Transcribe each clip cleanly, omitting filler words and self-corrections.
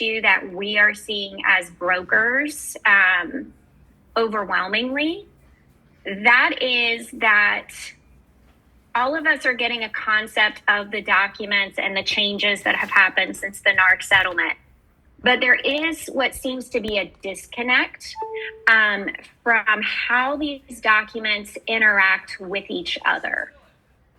issue that we are seeing as brokers overwhelmingly. That is that all of us are getting a concept of the documents and the changes that have happened since the NARC settlement. But there is what seems to be a disconnect from how these documents interact with each other.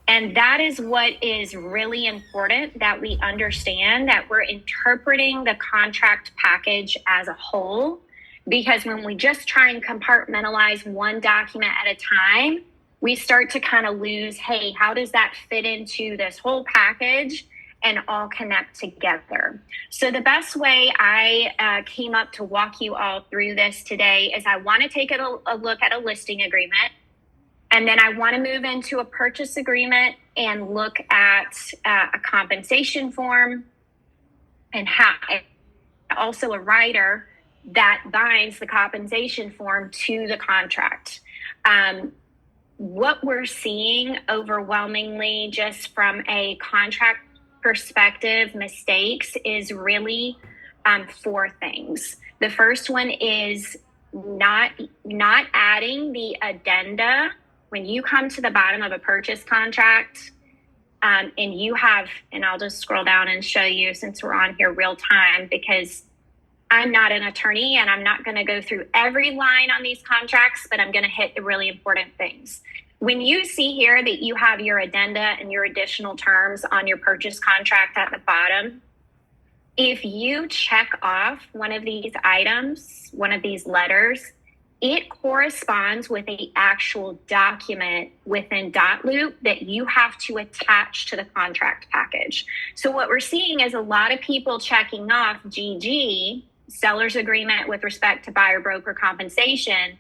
And that is what is really important, that we understand that we're interpreting the contract package as a whole. Because when we just try and compartmentalize one document at a time, we start to kind of lose, hey, how does that fit into this whole package and all connect together? So the best way I came up to walk you all through this today is I want to take a look at a listing agreement, and then I want to move into a purchase agreement and look at a compensation form and also a rider that binds the compensation form to the contract. What we're seeing overwhelmingly just from a contract perspective, mistakes is really 4 things. The first one is not adding the addenda. When you come to the bottom of a purchase contract and you have, and I'll just scroll down and show you since we're on here real time, because I'm not an attorney and I'm not going to go through every line on these contracts, but I'm going to hit the really important things. When you see here that you have your addenda and your additional terms on your purchase contract at the bottom, if you check off one of these items, one of these letters, it corresponds with the actual document within dotloop that you have to attach to the contract package. So what we're seeing is a lot of people checking off GG, seller's agreement with respect to buyer broker compensation,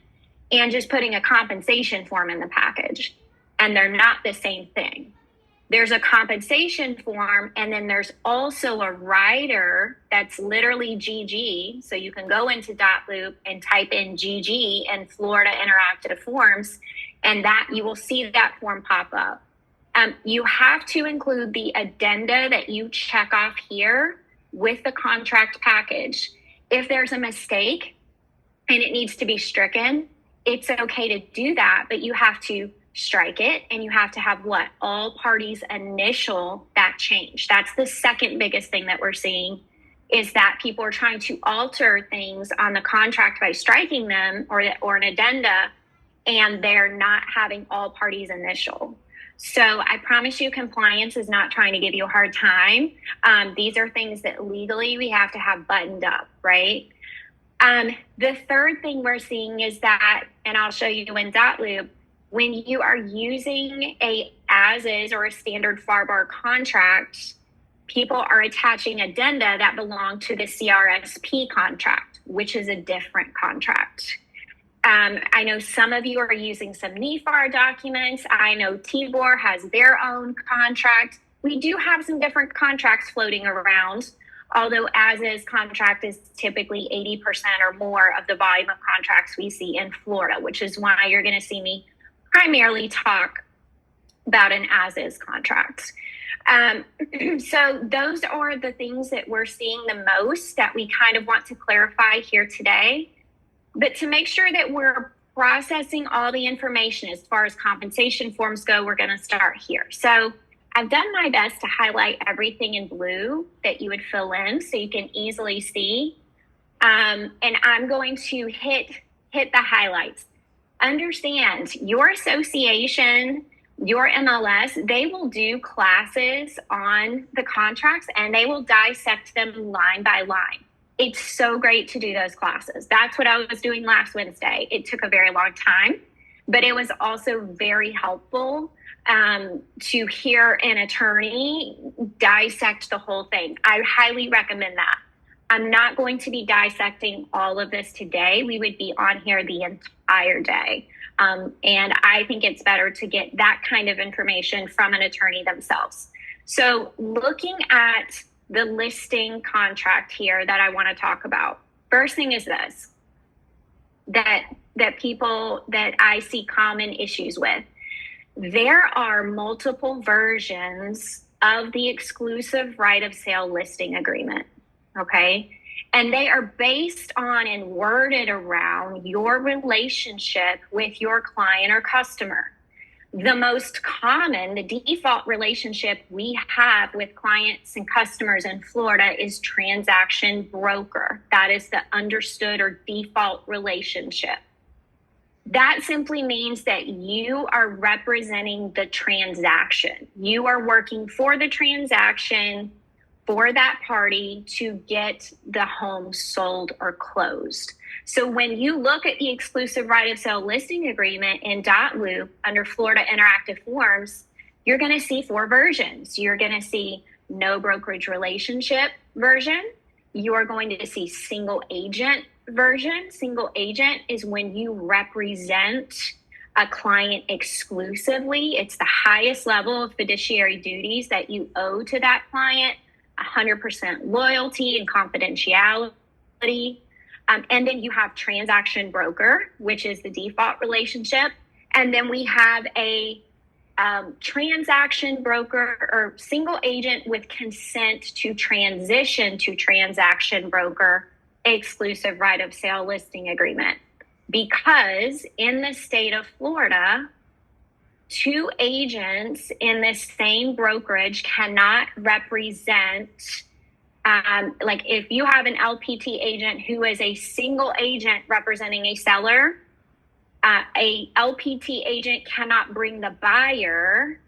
and just putting a compensation form in the package. And they're not the same thing. There's a compensation form, and then there's also a rider that's literally GG. So you can go into dotloop and type in GG and Florida Interactive Forms, and that you will see that form pop up. You have to include the addenda that you check off here with the contract package. If there's a mistake and it needs to be stricken, it's okay to do that, but you have to strike it, and you have to have what? All parties initial that change. That's the second biggest thing that we're seeing, is that people are trying to alter things on the contract by striking them or an addenda, and they're not having all parties initial. So I promise you, compliance is not trying to give you a hard time. These are things that legally we have to have buttoned up, right? The third thing we're seeing is that, and I'll show you in dotloop, when you are using a as-is or a standard FAR/BAR contract, people are attaching addenda that belong to the CRSP contract, which is a different contract. I know some of you are using some NEFAR documents. I know TBOR has their own contract. We do have some different contracts floating around, although as-is contract is typically 80% or more of the volume of contracts we see in Florida, which is why you're going to see me primarily talk about an as-is contract. So those are the things that we're seeing the most that we kind of want to clarify here today. But to make sure that we're processing all the information as far as compensation forms go, we're going to start here. So I've done my best to highlight everything in blue that you would fill in so you can easily see. And I'm going to hit the highlights. Understand, your association, your MLS, they will do classes on the contracts and they will dissect them line by line. It's so great to do those classes. That's what I was doing last Wednesday. It took a very long time, but it was also very helpful to hear an attorney dissect the whole thing. I highly recommend that. I'm not going to be dissecting all of this today. We would be on here the entire day. And I think it's better to get that kind of information from an attorney themselves. So looking at the listing contract here that I want to talk about, first thing is this, that people that I see common issues with. There are multiple versions of the exclusive right of sale listing agreement. Okay. And they are based on and worded around your relationship with your client or customer. The most common, the default relationship we have with clients and customers in Florida is transaction broker. That is the understood or default relationship. That simply means that you are representing the transaction. You are working for the transaction for that party to get the home sold or closed. So when you look at the exclusive right of sale listing agreement in .loop under Florida Interactive Forms, you're going to see 4 versions. You're going to see no brokerage relationship version. You're going to see single agent version. Single agent is when you represent a client exclusively. It's the highest level of fiduciary duties that you owe to that client, 100% loyalty and confidentiality. And then you have transaction broker, which is the default relationship. And then we have a transaction broker or single agent with consent to transition to transaction broker exclusive right of sale listing agreement. Because in the state of Florida, 2 agents in the same brokerage cannot represent, like if you have an LPT agent who is a single agent representing a seller, a LPT agent cannot bring the buyer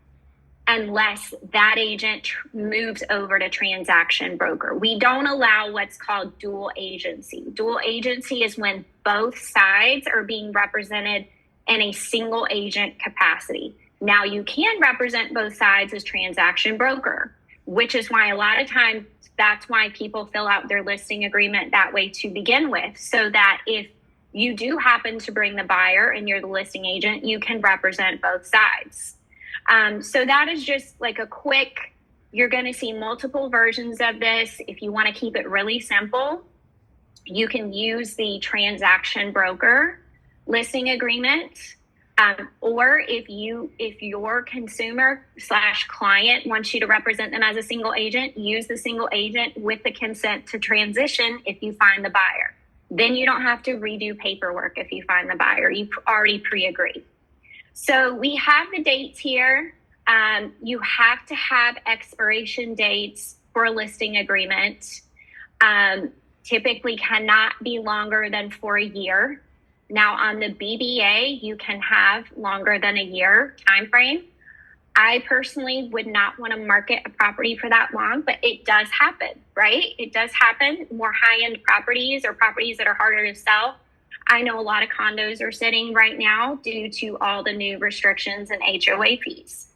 unless that agent moves over to transaction broker. We don't allow what's called dual agency. Dual agency is when both sides are being represented in a single agent capacity. Now you can represent both sides as transaction broker, which is why a lot of times that's why people fill out their listing agreement that way to begin with, so that if you do happen to bring the buyer and you're the listing agent, you can represent both sides. So that is just like a quick, you're going to see multiple versions of this. If you want to keep it really simple, you can use the transaction broker listing agreement. Or if your consumer / client wants you to represent them as a single agent, use the single agent with the consent to transition if you find the buyer. Then you don't have to redo paperwork if you find the buyer. You already pre-agreed. So we have the dates here. You have to have expiration dates for a listing agreement. Typically cannot be longer than for a year. Now on the BBA, you can have longer than a year time frame. I personally would not want to market a property for that long, but it does happen, right? It does happen. More high-end properties or properties that are harder to sell. I know a lot of condos are sitting right now due to all the new restrictions and HOA fees.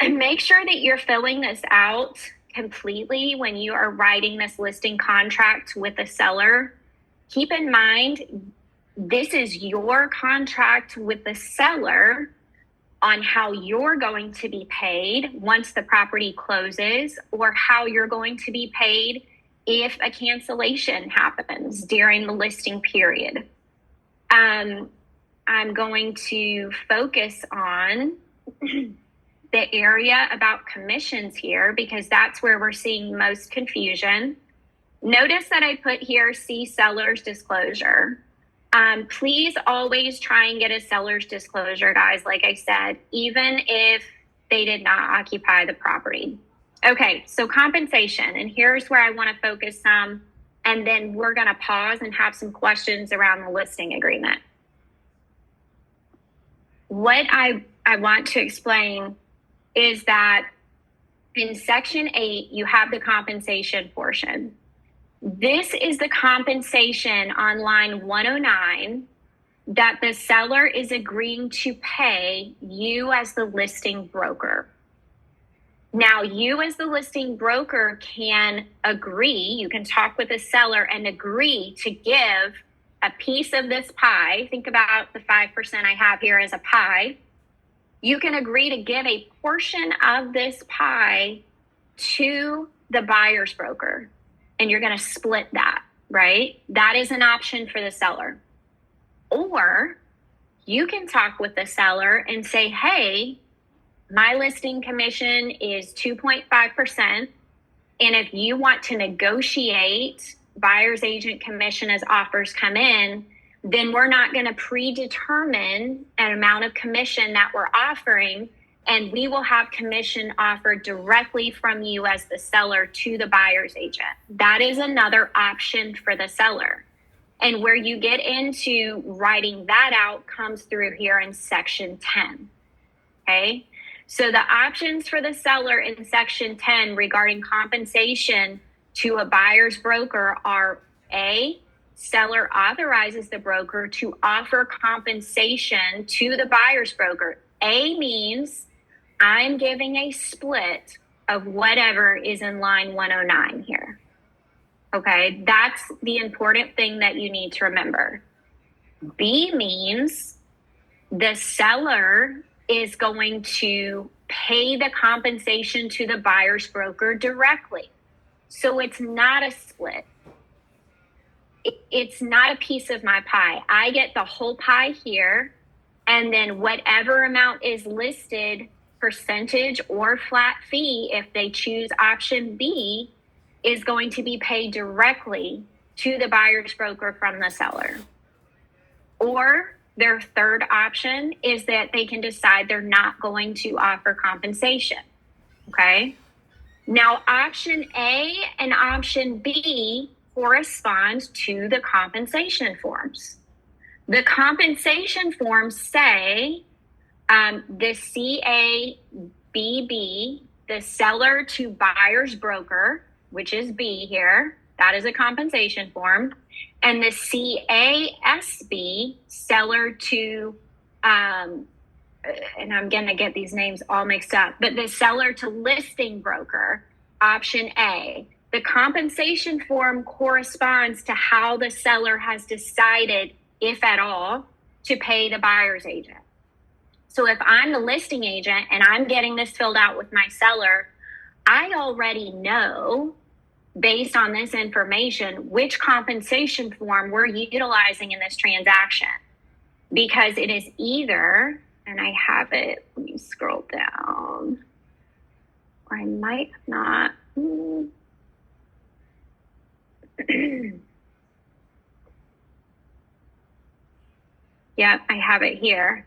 And make sure that you're filling this out completely when you are writing this listing contract with the seller. Keep in mind, this is your contract with the seller on how you're going to be paid once the property closes, or how you're going to be paid if a cancellation happens during the listing period. I'm going to focus on the area about commissions here because that's where we're seeing most confusion. Notice that I put here, see seller's disclosure. Please always try and get a seller's disclosure, guys, like I said, even if they did not occupy the property. Okay, so compensation, and here's where I want to focus some, and then we're going to pause and have some questions around the listing agreement. What I want to explain is that in Section 8, you have the compensation portion. This is the compensation on line 109 that the seller is agreeing to pay you as the listing broker. Now, you as the listing broker can agree, you can talk with the seller and agree to give a piece of this pie. Think about the 5% I have here as a pie. You can agree to give a portion of this pie to the buyer's broker, and you're going to split that, right? That is an option for the seller. Or you can talk with the seller and say, hey, my listing commission is 2.5%. And if you want to negotiate buyer's agent commission as offers come in, then we're not going to predetermine an amount of commission that we're offering, and we will have commission offered directly from you as the seller to the buyer's agent. That is another option for the seller. And where you get into writing that out comes through here in section 10. Okay. So the options for the seller in section 10 regarding compensation to a buyer's broker are: A, seller authorizes the broker to offer compensation to the buyer's broker. A means I'm giving a split of whatever is in line 109 here. Okay, that's the important thing that you need to remember. B means the seller is going to pay the compensation to the buyer's broker directly. So it's not a split. It's not a piece of my pie. I get the whole pie here, and then whatever amount is listed, percentage or flat fee, if they choose option B, is going to be paid directly to the buyer's broker from the seller. Or their third option is that they can decide they're not going to offer compensation. Okay. Now, option A and option B correspond to the compensation forms. The compensation forms say the CABB, the seller to buyer's broker, which is B here, that is a compensation form, and the CASB, seller to, and I'm going to get these names all mixed up, but the seller to listing broker, option A. The compensation form corresponds to how the seller has decided, if at all, to pay the buyer's agent. So if I'm the listing agent and I'm getting this filled out with my seller, I already know, based on this information, which compensation form we're utilizing in this transaction. Because it is either, and I have it, let me scroll down, or I might not. Yep, I have it here.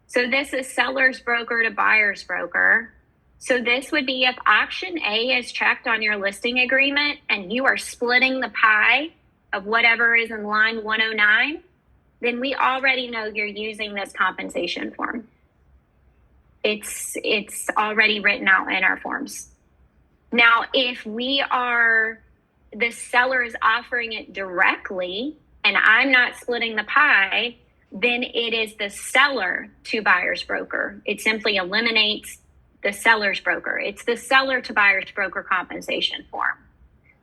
So this is seller's broker to buyer's broker. So this would be if option A is checked on your listing agreement and you are splitting the pie of whatever is in line 109, then we already know you're using this compensation form. It's already written out in our forms. Now, if the seller is offering it directly and I'm not splitting the pie, then it is the seller to buyer's broker. It simply eliminates the seller's broker. It's the seller to buyer's broker compensation form.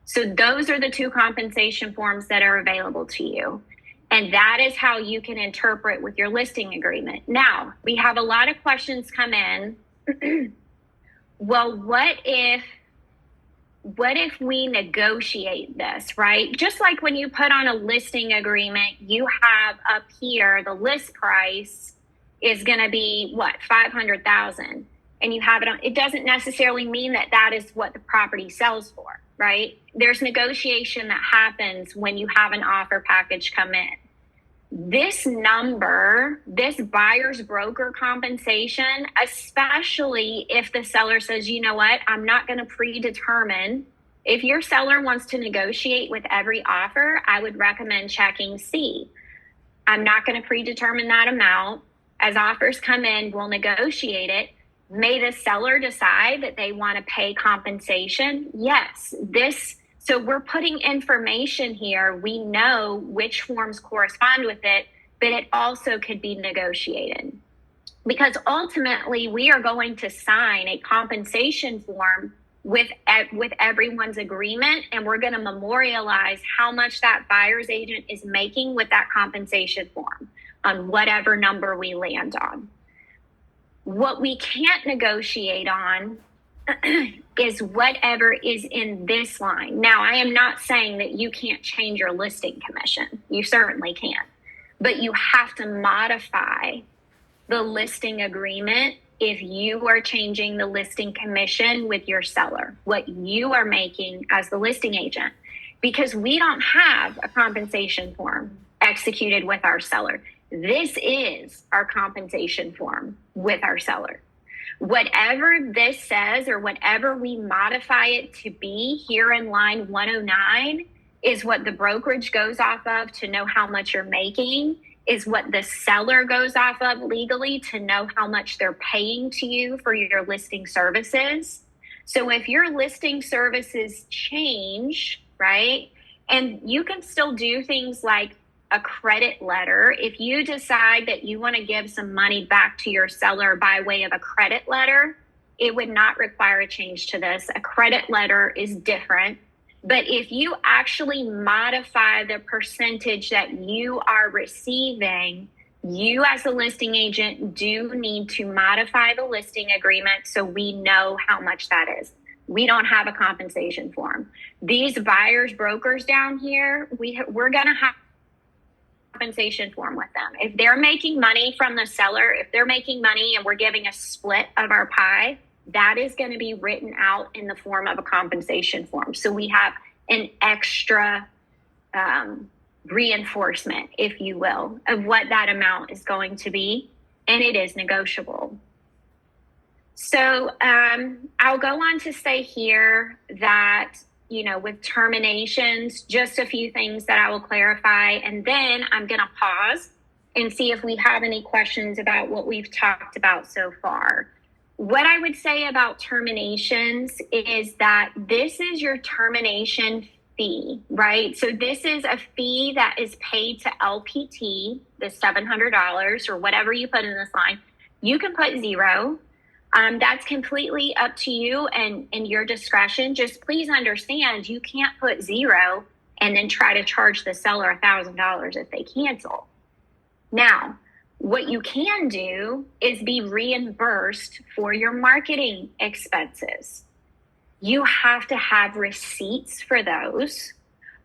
So those are the two compensation forms that are available to you. And that is how you can interpret with your listing agreement. Now, we have a lot of questions come in. Well, what if we negotiate this, right? Just like when you put on a listing agreement, you have up here, the list price is going to be what, $500,000, and you have it on, it doesn't necessarily mean that that is what the property sells for, right? There's negotiation that happens when you have an offer package come in. This number, this buyer's broker compensation, especially if the seller says, you know what, I'm not going to predetermine. If your seller wants to negotiate with every offer, I would recommend checking C. I'm not going to predetermine that amount. As offers come in, we'll negotiate it. May the seller decide that they want to pay compensation? Yes. So we're putting information here. We know which forms correspond with it, but it also could be negotiated. Because ultimately, we are going to sign a compensation form with everyone's agreement, and we're going to memorialize how much that buyer's agent is making with that compensation form on whatever number we land on. What we can't negotiate on is whatever is in this line. Now, I am not saying that you can't change your listing commission. You certainly can. But you have to modify the listing agreement if you are changing the listing commission with your seller, what you are making as the listing agent, because we don't have a compensation form executed with our seller. This is our compensation form with our seller. Whatever this says or whatever we modify it to be here in line 109 is what the brokerage goes off of to know how much you're making, is what the seller goes off of legally to know how much they're paying to you for your listing services. So if your listing services change, right, and you can still do things like a credit letter. If you decide that you want to give some money back to your seller by way of a credit letter, it would not require a change to this. A credit letter is different. But if you actually modify the percentage that you are receiving, you as a listing agent do need to modify the listing agreement so we know how much that is. We don't have a compensation form. These buyers, brokers down here, we're going to have compensation form with them. If they're making money from the seller, if they're making money and we're giving a split of our pie, that is going to be written out in the form of a compensation form. So we have an extra reinforcement, if you will, of what that amount is going to be, and it is negotiable. So I'll go on to say here that, with terminations, just a few things that I will clarify, and then I'm going to pause and see if we have any questions about what we've talked about so far. What I would say about terminations is that this is your termination fee, right? So this is a fee that is paid to LPT, the $700 or whatever you put in this line. You can put zero. That's completely up to you and your discretion. Just please understand you can't put zero and then try to charge the seller $1,000 if they cancel. Now, what you can do is be reimbursed for your marketing expenses. You have to have receipts for those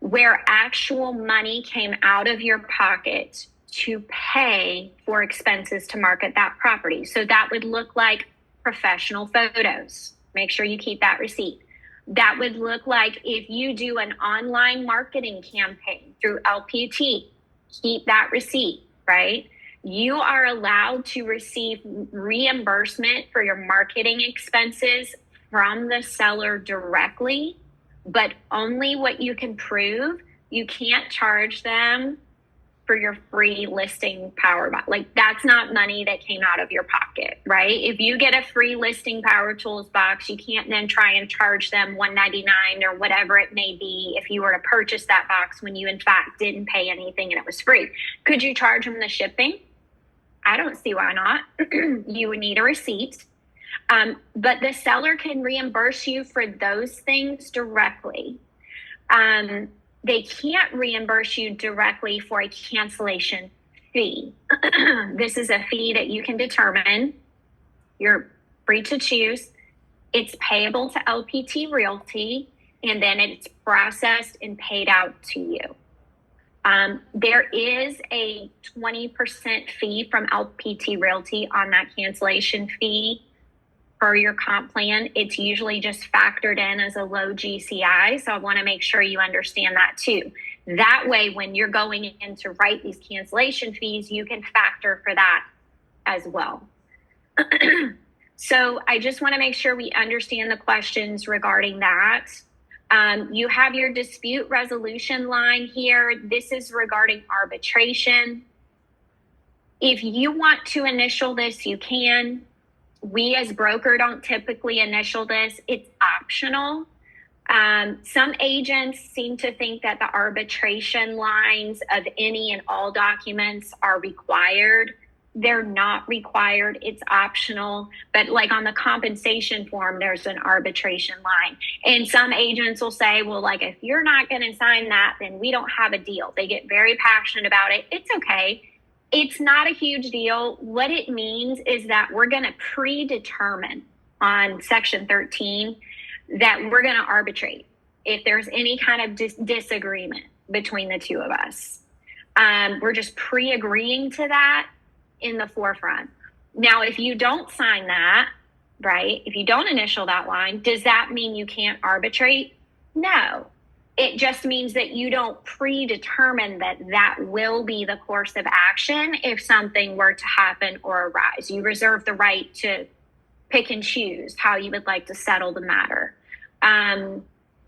where actual money came out of your pocket to pay for expenses to market that property. So that would look like professional photos. Make sure you keep that receipt. That would look like if you do an online marketing campaign through LPT, keep that receipt, right? You are allowed to receive reimbursement for your marketing expenses from the seller directly, but only what you can prove. You can't charge them for your free listing power. Like, that's not money that came out of your pocket, right? If you get a free listing power tools box, you can't then try and charge them $199 or whatever it may be if you were to purchase that box when you in fact didn't pay anything and it was free. Could you charge them the shipping? I don't see why not. You would need a receipt. But the seller can reimburse you for those things directly. They can't reimburse you directly for a cancellation fee. This is a fee that you can determine. You're free to choose. It's payable to LPT Realty, and then it's processed and paid out to you. There is a 20% fee from LPT Realty on that cancellation fee for your comp plan. It's usually just factored in as a low GCI. So I want to make sure you understand that too. That way, when you're going in to write these cancellation fees, you can factor for that as well. So I just want to make sure we understand the questions regarding that. You have your dispute resolution line here. This is regarding arbitration. If you want to initial this, you can. We as broker don't typically initial this. It's optional. Some agents seem to think that the arbitration lines of any and all documents are required. They're not required. It's optional. But like on the compensation form, there's an arbitration line. And some agents will say, well, like, if you're not going to sign that, then we don't have a deal. They get very passionate about it. It's okay. It's not a huge deal. What it means is that we're going to predetermine on Section 13 that we're going to arbitrate if there's any kind of disagreement between the two of us. We're just pre-agreeing to that in the forefront. Now, if you don't sign that, right, if you don't initial that line, does that mean you can't arbitrate? No. It just means that you don't predetermine that that will be the course of action if something were to happen or arise. You reserve the right to pick and choose how you would like to settle the matter.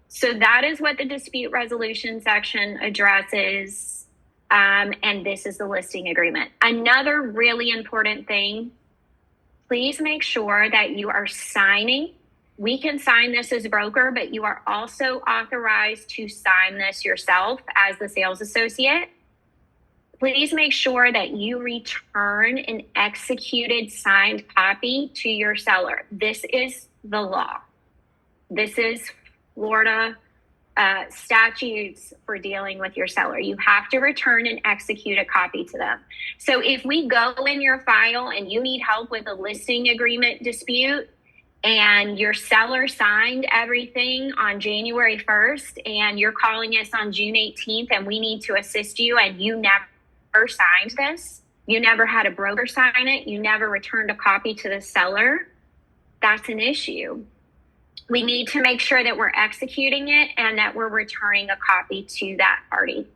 So that is what the dispute resolution section addresses. And this is the listing agreement. Another really important thing, please make sure that you are signing. We can sign this as broker, but you are also authorized to sign this yourself as the sales associate. Please make sure that you return an executed signed copy to your seller. This is the law. This is Florida statutes for dealing with your seller. You have to return and execute a copy to them. So if we go in your file and you need help with a listing agreement dispute and your seller signed everything on January 1st and you're calling us on June 18th and we need to assist you and you never signed this, you never had a broker sign it, you never returned a copy to the seller, that's an issue. We need to make sure that we're executing it and that we're returning a copy to that party.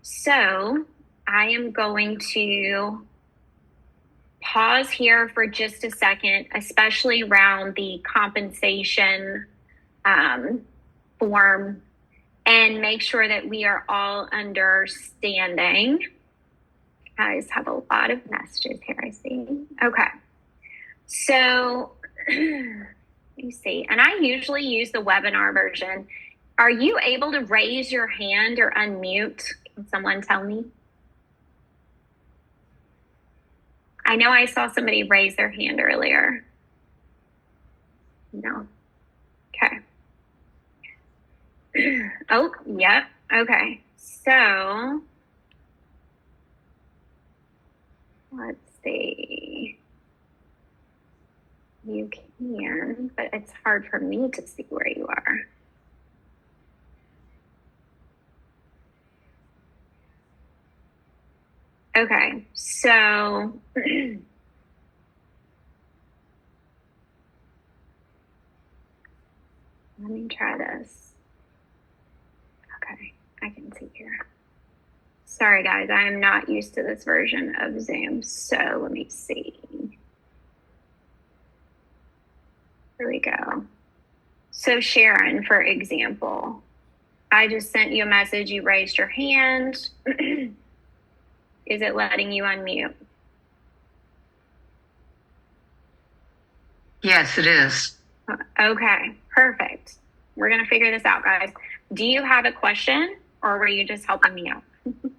So I am going to pause here for just a second, especially around the compensation form, and make sure that we are all understanding. You guys have a lot of messages here, I see. Okay. So let me see. And I usually use the webinar version. Are you able to raise your hand or unmute? Can someone tell me? I know I saw somebody raise their hand earlier. No. Okay. Oh, yep. Okay. So let's see. You can, but it's hard for me to see where you are. Okay, so let me try this. Okay, I can see here. Sorry guys, I am not used to this version of Zoom, so let me see. Here we go. So Sharon, for example, I just sent you a message, you raised your hand. Is it letting you unmute? Yes, it is. Okay, perfect. We're going to figure this out, guys. Do you have a question or were you just helping me out?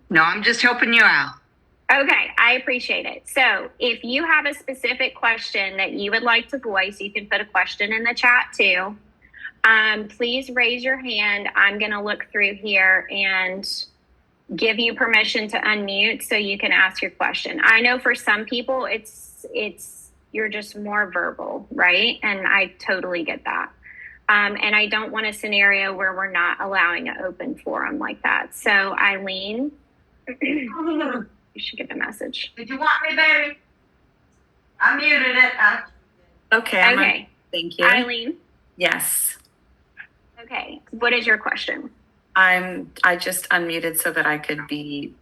No, I'm just helping you out. Okay, I appreciate it. So if you have a specific question that you would like to voice, you can put a question in the chat too. Please raise your hand. I'm going to look through here and give you permission to unmute so you can ask your question. I know for some people it's you're just more verbal, right? And I totally get that. And I don't want a scenario where we're not allowing an open forum like that. So Eileen, you should get a message. Did you want me, baby? I muted it. Okay. Okay. Thank you. Eileen. Yes. Okay. What is your question? I just unmuted so that I could be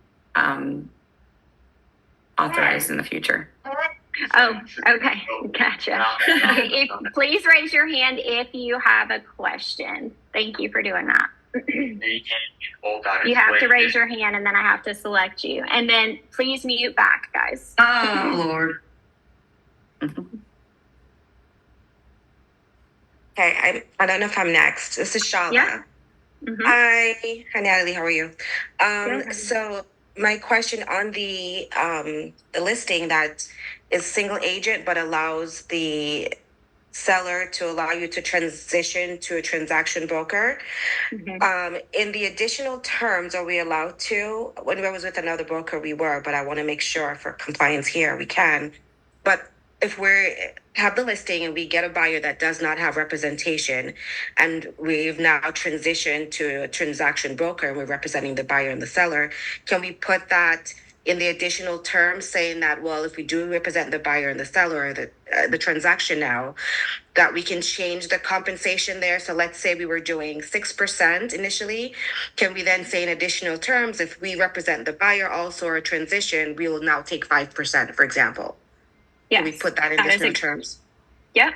authorized in the future. Oh, okay. Gotcha. Please raise your hand if you have a question. Thank you for doing that. You have to raise your hand and then I have to select you. And then please mute back, guys. Oh, Lord. Okay, I don't know if I'm next. This is Shala. Yeah. Mm-hmm. Hi, Natalie. How are you? Good. So my question on the listing that is single agent but allows the seller to allow you to transition to a transaction broker. Mm-hmm. In the additional terms, are we allowed to? When I was with another broker, we were, but I want to make sure for compliance here we can. But if we have the listing and we get a buyer that does not have representation and we've now transitioned to a transaction broker and we're representing the buyer and the seller, can we put that in the additional terms saying that, well, if we do represent the buyer and the seller, the transaction now, that we can change the compensation there. So let's say we were doing 6% initially. Can we then say in additional terms, if we represent the buyer also or a transition, we will now take 5%, for example? Yes. Can we put that in that is additional terms? Yep.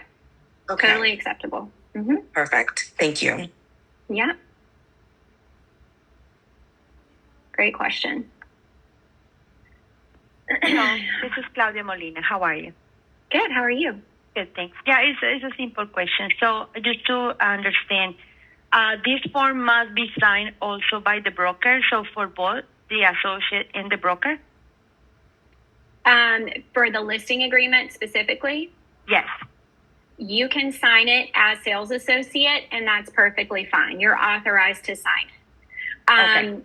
Okay. Totally acceptable. Mm-hmm. Perfect. Thank you. Yeah. Great question. Hello, this is Claudia Molina. How are you? Good. How are you? Good, thanks. Yeah, it's a simple question. So just to understand, this form must be signed also by the broker. So for both the associate and the broker? For the listing agreement specifically, Yes. you can sign it as sales associate, and that's perfectly fine. You're authorized to sign it. Okay.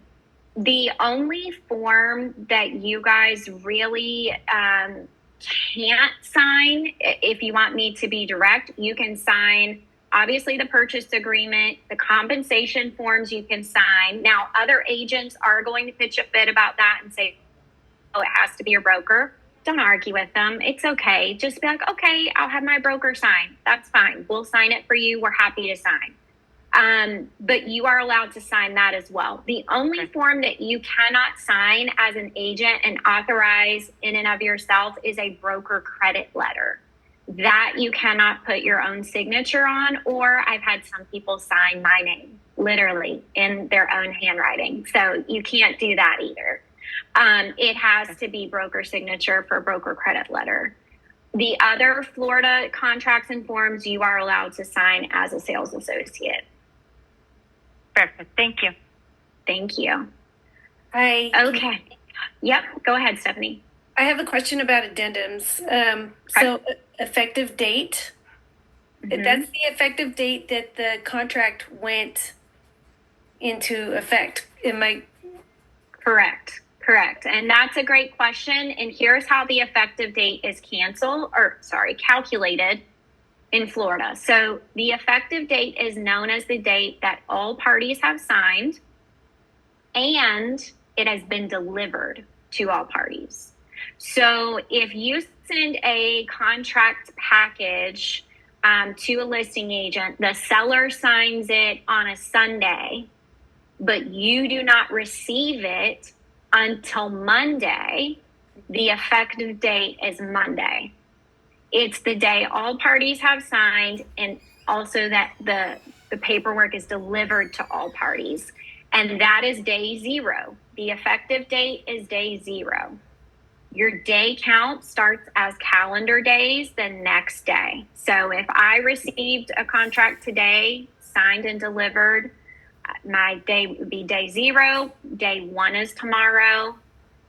The only form that you guys really can't sign, if you want me to be direct, you can sign obviously the purchase agreement, the compensation forms you can sign. Now, other agents are going to pitch a fit about that and say, oh, it has to be a broker. Don't argue with them. It's okay. Just be like, okay, I'll have my broker sign. That's fine. We'll sign it for you. We're happy to sign. But you are allowed to sign that as well. The only form that you cannot sign as an agent and authorize in and of yourself is a broker credit letter. That you cannot put your own signature on, or I've had some people sign my name literally in their own handwriting. So you can't do that either. It has to be broker signature for broker credit letter. The other Florida contracts and forms you are allowed to sign as a sales associate. Perfect. Thank you. Thank you. Hi. Okay. Yep. Go ahead, Stephanie. I have a question about addendums. So effective date, Mhm. that's the effective date that the contract went into effect. Am I? Correct. And that's a great question. And here's how the effective date is calculated in Florida. So the effective date is known as the date that all parties have signed and it has been delivered to all parties. So if you send a contract package to a listing agent, the seller signs it on a Sunday, but you do not receive it until Monday, the effective date is Monday. It's the day all parties have signed, and also that the paperwork is delivered to all parties. And that is day 0. The effective date is day 0. Your day count starts as calendar days the next day. So if I received a contract today, signed and delivered, my day would be day 0. Day 1 is tomorrow.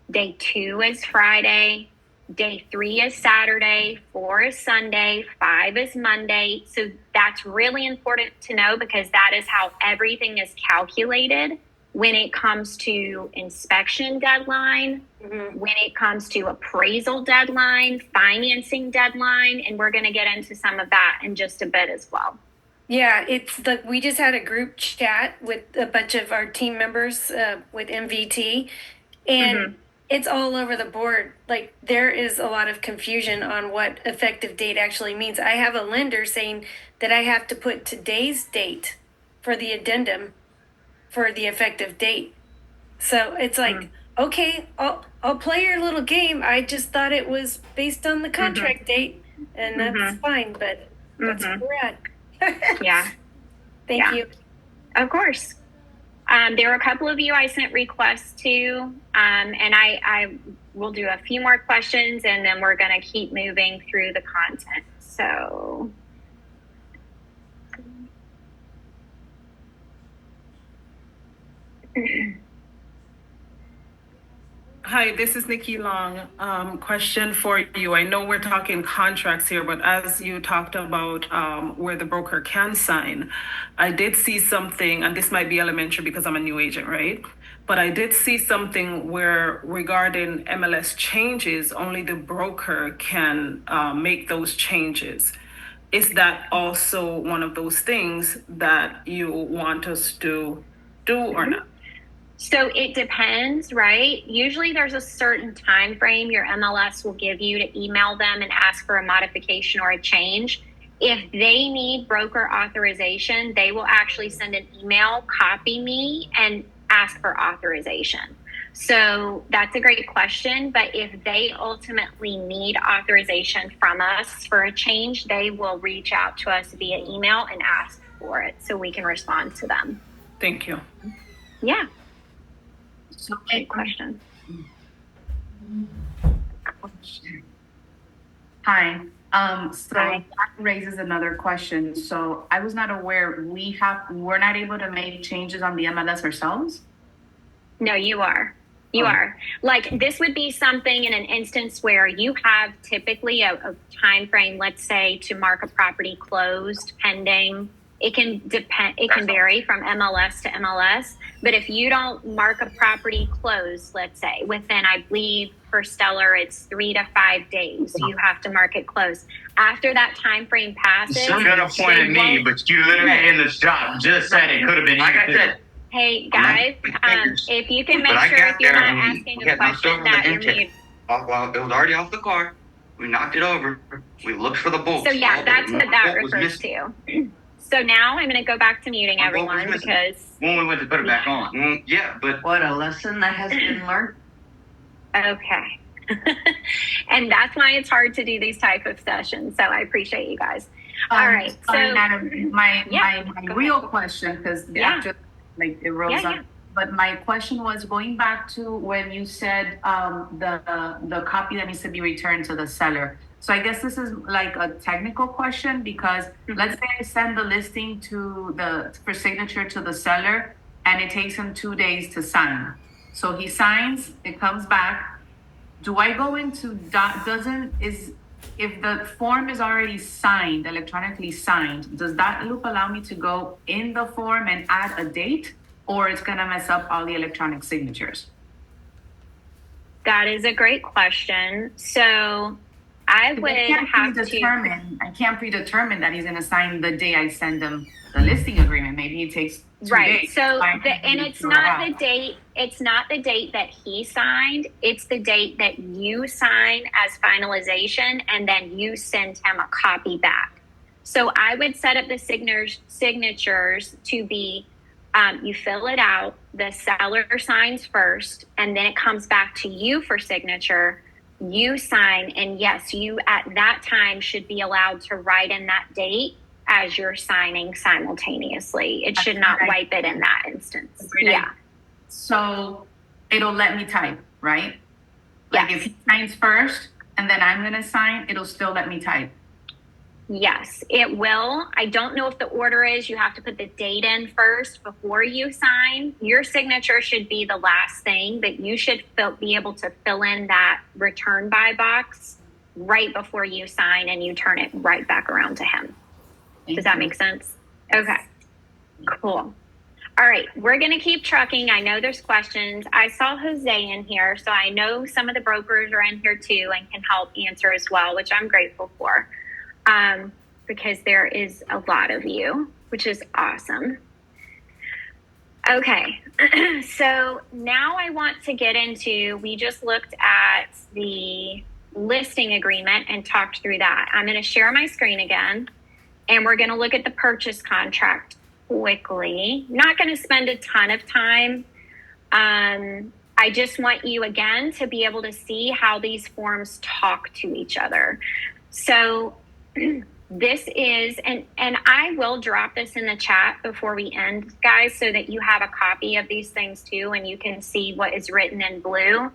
Day 2 is Friday. Day 3 is Saturday. 4 is Sunday. 5 is Monday. So that's really important to know because that is how everything is calculated when it comes to inspection deadline, when it comes to appraisal deadline, financing deadline, and we're going to get into some of that in just a bit as well. Yeah, it's like we just had a group chat with a bunch of our team members with MVT, and it's all over the board. Like there is a lot of confusion on what effective date actually means. I have a lender saying that I have to put today's date for the addendum for the effective date. So it's like, okay, I'll play your little game. I just thought it was based on the contract date, and that's fine, but that's where we're at. Yeah. Thank Yeah. you. Of course. There were a couple of you I sent requests to, and I will do a few more questions, and then we're going to keep moving through the content. So. Hi, this is Nikki Long. Question for you. I know we're talking contracts here, but as you talked about where the broker can sign, I did see something, and this might be elementary because I'm a new agent, right? But I did see something where regarding MLS changes, only the broker can make those changes. Is that also one of those things that you want us to do or not? So it depends, right? Usually there's a certain time frame your MLS will give you to email them and ask for a modification or a change. If they need broker authorization, they will actually send an email, copy me, and ask for authorization. So that's a great question. But if they ultimately need authorization from us for a change, they will reach out to us via email and ask for it so we can respond to them. Thank you. Yeah, So great question. Hi. So Hi. that raises another question. So I was not aware we're not able to make changes on the MLS ourselves. No, you are. You Oh. are. Like this would be something in an instance where you have typically a time frame, let's say, to mark a property closed, pending. It can depend. It can vary from MLS to MLS. But if you don't mark a property closed, let's say within, I believe for Stellar, it's 3 to 5 days. You have to mark it closed. After that time frame passes, You're gonna point they at me, won't- but you literally in the shop just said it could have been. Like I said, Hey guys, if you can make But I sure got if you're there not and we asking a got knocked question over the that you're intake. muted. Well, it was already off the car. We knocked it over. We looked for the bolts. So yeah, All that's the what that bolt was refers missing. to. So now I'm going to go back to muting My bolt was everyone missing. because, When we went to put it back on. Yeah, but What a lesson that has been learned. okay. And that's why it's hard to do these type of sessions. So I appreciate you guys. All right. So my Yeah, go real ahead. question, because Yeah. after like it rose Yeah, up. yeah. But my question was going back to when you said the copy that needs to be returned to the seller. So I guess this is like a technical question because let's say I send the listing for signature to the seller and it takes him 2 days to sign. So he signs, it comes back. Do I go into if the form is already signed, electronically signed, does that loop allow me to go in the form and add a date, or it's gonna mess up all the electronic signatures? That is a great question. So I would have to. I can't predetermine that he's gonna sign the day I send him the listing agreement. Maybe it takes 2 Right. days. So I can and figure it's it not out. the date. It's not the date that he signed. It's the date that you sign as finalization, and then you send him a copy back. So I would set up the signatures to be. You fill it out. The seller signs first, and then it comes back to you for signature. You sign, and yes, you at that time should be allowed to write in that date as you're signing simultaneously. It should not wipe it in that instance. Great Yeah. idea. So it'll let me type, right? Like Yes. if he signs first and then I'm gonna sign, it'll still let me type. Yes, it will. I don't know if the order is you have to put the date in first before you sign. Your signature should be the last thing, but you should be able to fill in that return by box right before you sign and you turn it right back around to him. Does that make sense? Okay, cool. All right, we're going to keep trucking. I know there's questions. I saw Jose in here, so I know some of the brokers are in here too and can help answer as well, which I'm grateful for. Because there is a lot of you, which is awesome. Okay, so now I want to get into, we just looked at the listing agreement and talked through that. I'm going to share my screen again, and we're going to look at the purchase contract quickly. Not going to spend a ton of time. I just want you again to be able to see how these forms talk to each other. So this is, and I will drop this in the chat before we end, guys, so that you have a copy of these things too, and you can see what is written in blue.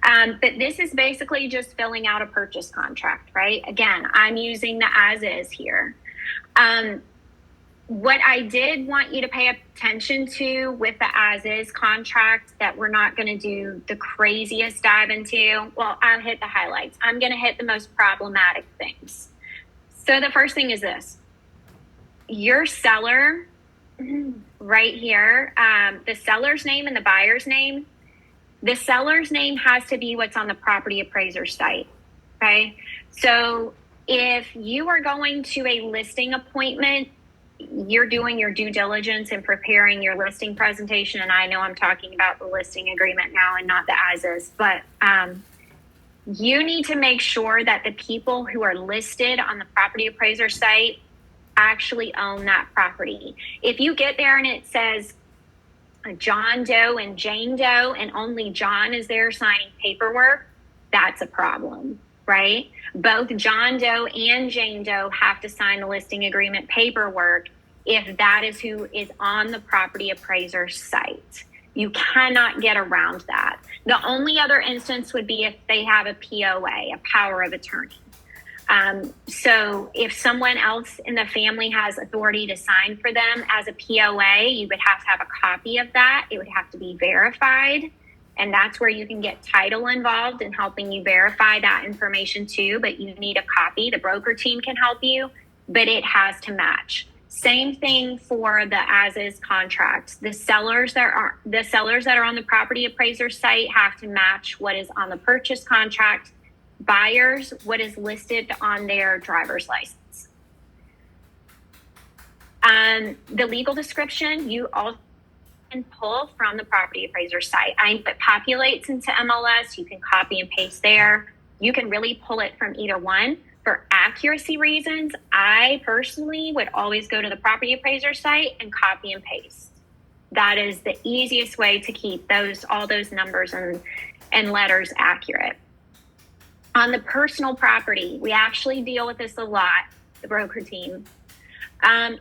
But this is basically just filling out a purchase contract, right? Again, I'm using the as is here. What I did want you to pay attention to with the as is contract that we're not going to do the craziest dive into. Well, I'll hit the highlights. I'm going to hit the most problematic things. So the first thing is this. Your seller right here, the seller's name and the buyer's name. The seller's name has to be what's on the property appraiser site. Okay. So if you are going to a listing appointment, you're doing your due diligence and preparing your listing presentation, and I know I'm talking about the listing agreement now and not the as-is, but you need to make sure that the people who are listed on the property appraiser site actually own that property. If you get there and it says John Doe and Jane Doe and only John is there signing paperwork, that's a problem, right? Both John Doe and Jane Doe have to sign the listing agreement paperwork if that is who is on the property appraiser site. You cannot get around that. The only other instance would be if they have a POA, a power of attorney. So if someone else in the family has authority to sign for them as a POA, you would have to have a copy of that. It would have to be verified. And that's where you can get title involved in helping you verify that information too. But you need a copy. The broker team can help you, but it has to match. Same thing for the as-is contracts. The sellers that are on the property appraiser site have to match what is on the purchase contract. Buyers, what is listed on their driver's license. The legal description, you also can pull from the property appraiser site. It populates into MLS. You can copy and paste there. You can really pull it from either one. For accuracy reasons, I personally would always go to the property appraiser site and copy and paste. That is the easiest way to keep all those numbers and letters accurate. On the personal property, we actually deal with this a lot, the broker team.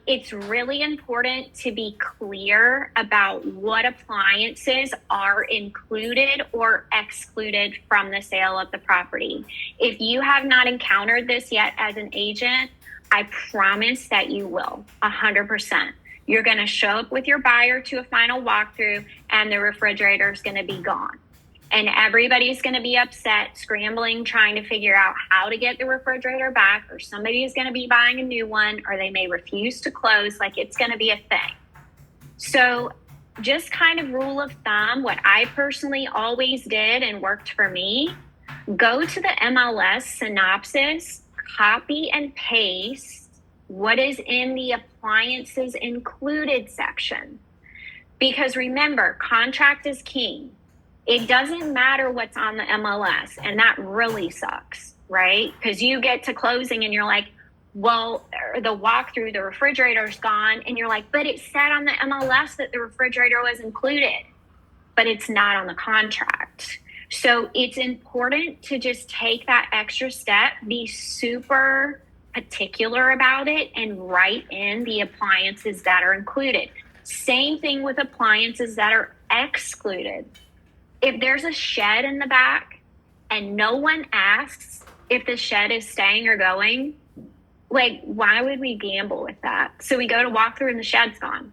It's really important to be clear about what appliances are included or excluded from the sale of the property. If you have not encountered this yet as an agent, I promise that you will, 100%. You're going to show up with your buyer to a final walkthrough and the refrigerator is going to be gone. And everybody's going to be upset, scrambling, trying to figure out how to get the refrigerator back, or somebody is going to be buying a new one, or they may refuse to close. Like, it's going to be a thing. So just kind of rule of thumb, what I personally always did and worked for me, go to the MLS synopsis, copy and paste what is in the appliances included section. Because remember, contract is king. It doesn't matter what's on the MLS, and that really sucks, right? Because you get to closing and you're like, well, the walkthrough, the refrigerator's gone, and you're like, but it said on the MLS that the refrigerator was included, but it's not on the contract. So it's important to just take that extra step, be super particular about it, and write in the appliances that are included. Same thing with appliances that are excluded. If there's a shed in the back and no one asks if the shed is staying or going, like, why would we gamble with that? So we go to walk through and the shed's gone.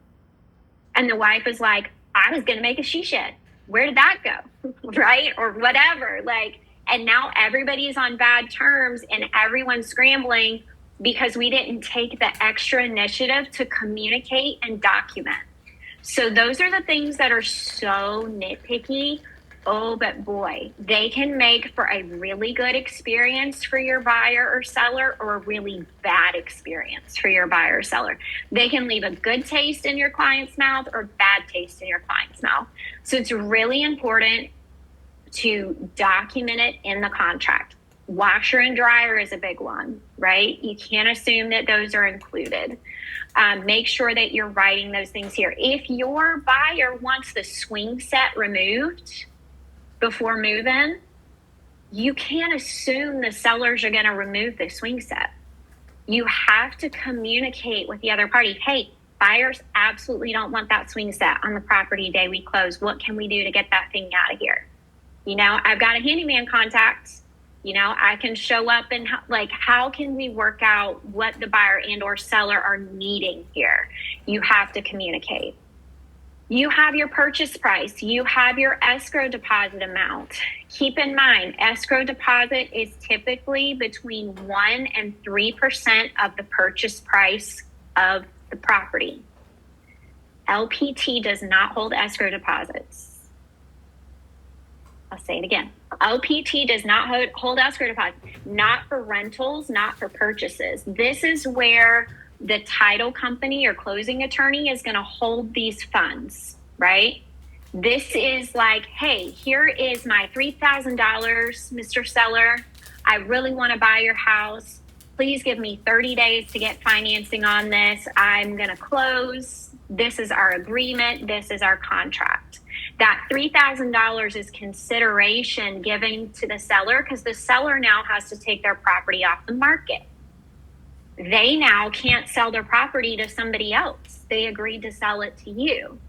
And the wife is like, I was going to make a she shed. Where did that go? Right? Or whatever. Like, and now everybody's on bad terms and everyone's scrambling because we didn't take the extra initiative to communicate and document. So those are the things that are so nitpicky. Oh, but boy, they can make for a really good experience for your buyer or seller, or a really bad experience for your buyer or seller. They can leave a good taste in your client's mouth or bad taste in your client's mouth. So it's really important to document it in the contract. Washer and dryer is a big one, right? You can't assume that those are included. Make sure that you're writing those things here. If your buyer wants the swing set removed before move-in, you can't assume the sellers are going to remove the swing set. You have to communicate with the other party. Hey, buyers absolutely don't want that swing set on the property day we close. What can we do to get that thing out of here? You know, I've got a handyman contact. You know, I can show up and how can we work out what the buyer and or seller are needing here? You have to communicate. You have your purchase price. You have your escrow deposit amount. Keep in mind, escrow deposit is typically between 1% and 3% of the purchase price of the property. LPT does not hold escrow deposits. I'll say it again. LPT does not hold escrow deposits, not for rentals, not for purchases. This is where the title company or closing attorney is going to hold these funds, right? This is like, hey, here is my $3,000, Mr. Seller. I really want to buy your house. Please give me 30 days to get financing on this. I'm going to close. This is our agreement. This is our contract. That $3,000 is consideration given to the seller because the seller now has to take their property off the market. They now can't sell their property to somebody else. They agreed to sell it to you.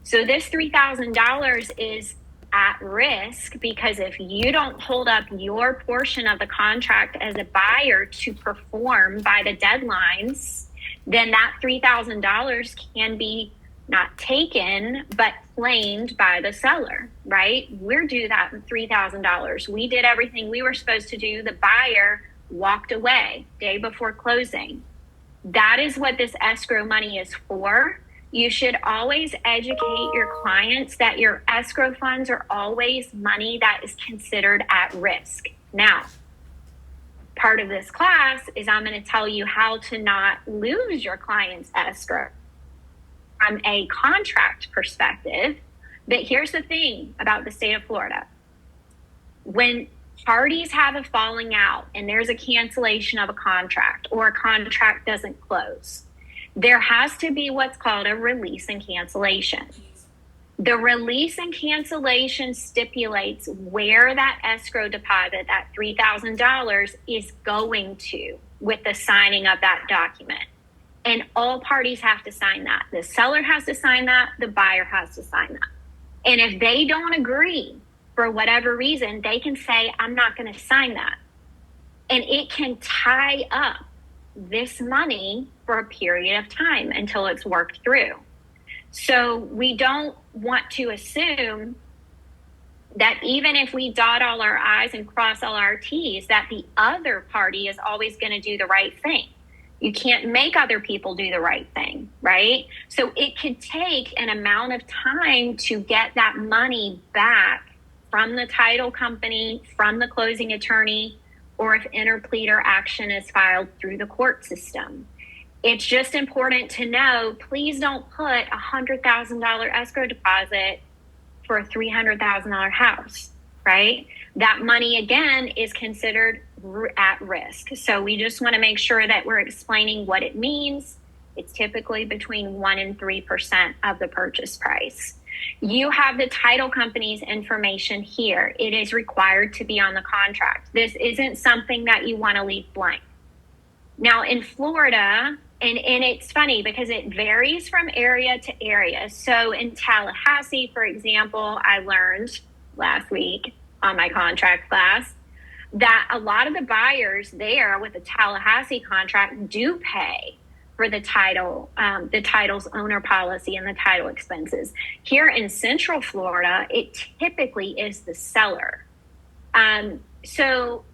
So this $3,000 is at risk because if you don't hold up your portion of the contract as a buyer to perform by the deadlines, then that $3,000 can be not taken, but claimed by the seller, right? We're due that $3,000. We did everything we were supposed to do. The buyer walked away day before closing. That is what this escrow money is for. You should always educate your clients that your escrow funds are always money that is considered at risk. Now, part of this class is I'm going to tell you how to not lose your client's escrow from a contract perspective. But here's the thing about the state of Florida. When parties have a falling out and there's a cancellation of a contract or a contract doesn't close, there has to be what's called a release and cancellation. The release and cancellation stipulates where that escrow deposit, that $3,000, is going to with the signing of that document. And all parties have to sign that. The seller has to sign that. The buyer has to sign that. And if they don't agree for whatever reason, they can say, I'm not going to sign that. And it can tie up this money for a period of time until it's worked through. So we don't want to assume that even if we dot all our I's and cross all our T's, that the other party is always going to do the right thing. You can't make other people do the right thing, right? So it could take an amount of time to get that money back from the title company, from the closing attorney, or if interpleader action is filed through the court system. It's just important to know, please don't put a $100,000 escrow deposit for a $300,000 house, right? That money, again, is considered at risk. So we just want to make sure that we're explaining what it means. It's typically between 1% and 3% of the purchase price. You have the title company's information here. It is required to be on the contract. This isn't something that you want to leave blank. Now in Florida, and it's funny because it varies from area to area. So in Tallahassee, for example, I learned last week on my contract class that a lot of the buyers there with the Tallahassee contract do pay for the title's owner policy and the title expenses. Here in Central Florida, it typically is the seller. So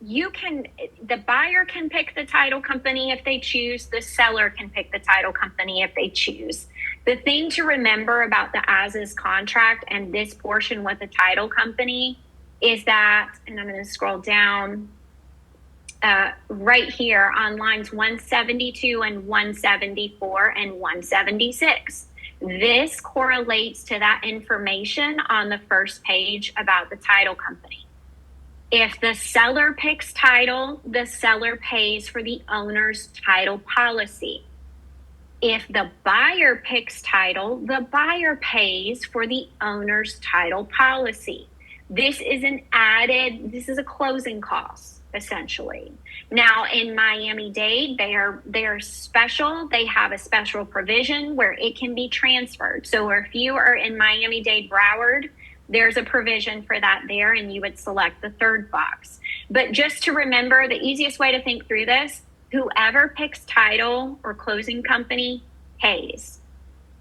the buyer can pick the title company if they choose, the seller can pick the title company if they choose. The thing to remember about the as-is contract and this portion with the title company is that, and I'm going to scroll down, right here on lines 172 and 174 and 176. This correlates to that information on the first page about the title company. If the seller picks title, the seller pays for the owner's title policy. If the buyer picks title, the buyer pays for the owner's title policy. This is a closing cost, essentially. Now in Miami-Dade, they are special. They have a special provision where it can be transferred. So if you are in Miami-Dade Broward, there's a provision for that there, and you would select the third box. But just to remember, the easiest way to think through this, whoever picks title or closing company pays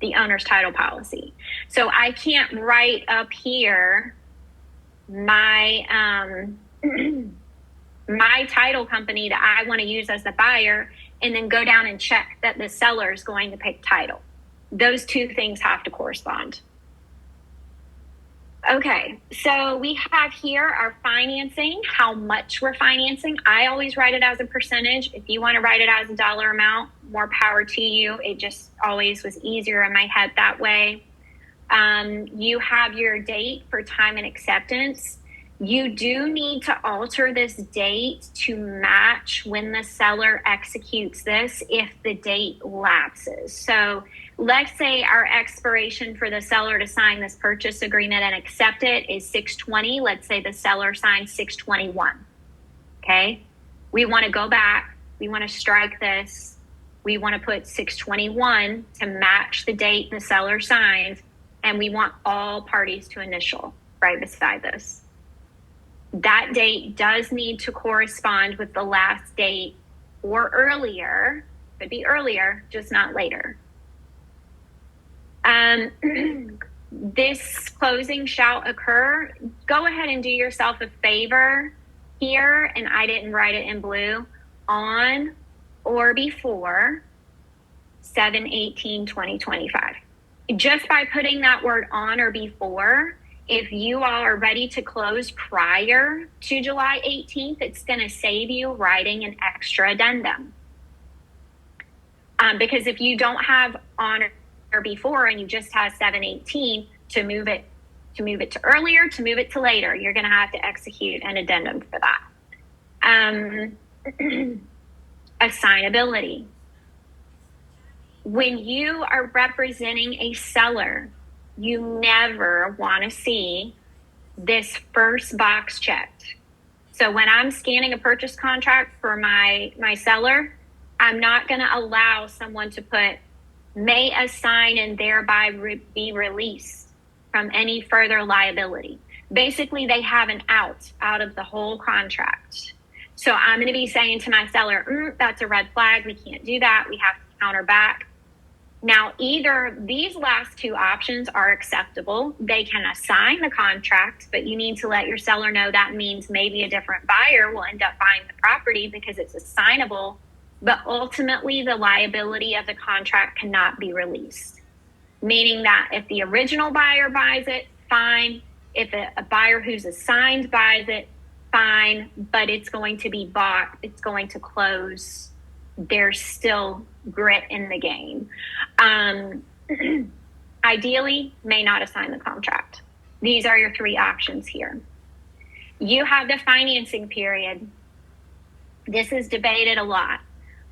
the owner's title policy. So I can't write up here my my title company that I want to use as the buyer and then go down and check that the seller is going to pick title. Those two things have to correspond. Okay, so we have here our financing, how much we're financing. I always write it as a percentage. If you want to write it as a dollar amount, more power to you. It just always was easier in my head that way. You have your date for time and acceptance. You do need to alter this date to match when the seller executes this if the date lapses. So let's say our expiration for the seller to sign this purchase agreement and accept it is 6/20. Let's say the seller signs 6/21. Okay. We want to go back. We want to strike this. We want to put 6/21 to match the date the seller signs. And we want all parties to initial right beside this. That date does need to correspond with the last date or earlier. Could be earlier, just not later. This closing shall occur. Go ahead and do yourself a favor here, and I didn't write it in blue, on or before 7/18/2025. Just by putting that word on or before, if you all are ready to close prior to July 18th, it's going to save you writing an extra addendum. Because if you don't have on or before and you just have 7/18 to move it to earlier, to move it to later, you're going to have to execute an addendum for that. Assignability. When you are representing a seller, you never want to see this first box checked. So when I'm scanning a purchase contract for my seller, I'm not going to allow someone to put may assign and thereby be released from any further liability. Basically, they have an out of the whole contract. So I'm going to be saying to my seller, that's a red flag. We can't do that. We have to counter back. Now, either these last two options are acceptable. They can assign the contract, but you need to let your seller know that means maybe a different buyer will end up buying the property because it's assignable, but ultimately the liability of the contract cannot be released. Meaning that if the original buyer buys it, fine. If a buyer who's assigned buys it, fine, but it's going to be bought, it's going to close. There's still grit in the game. Ideally, may not assign the contract. These are your three options here. You have the financing period. This is debated a lot.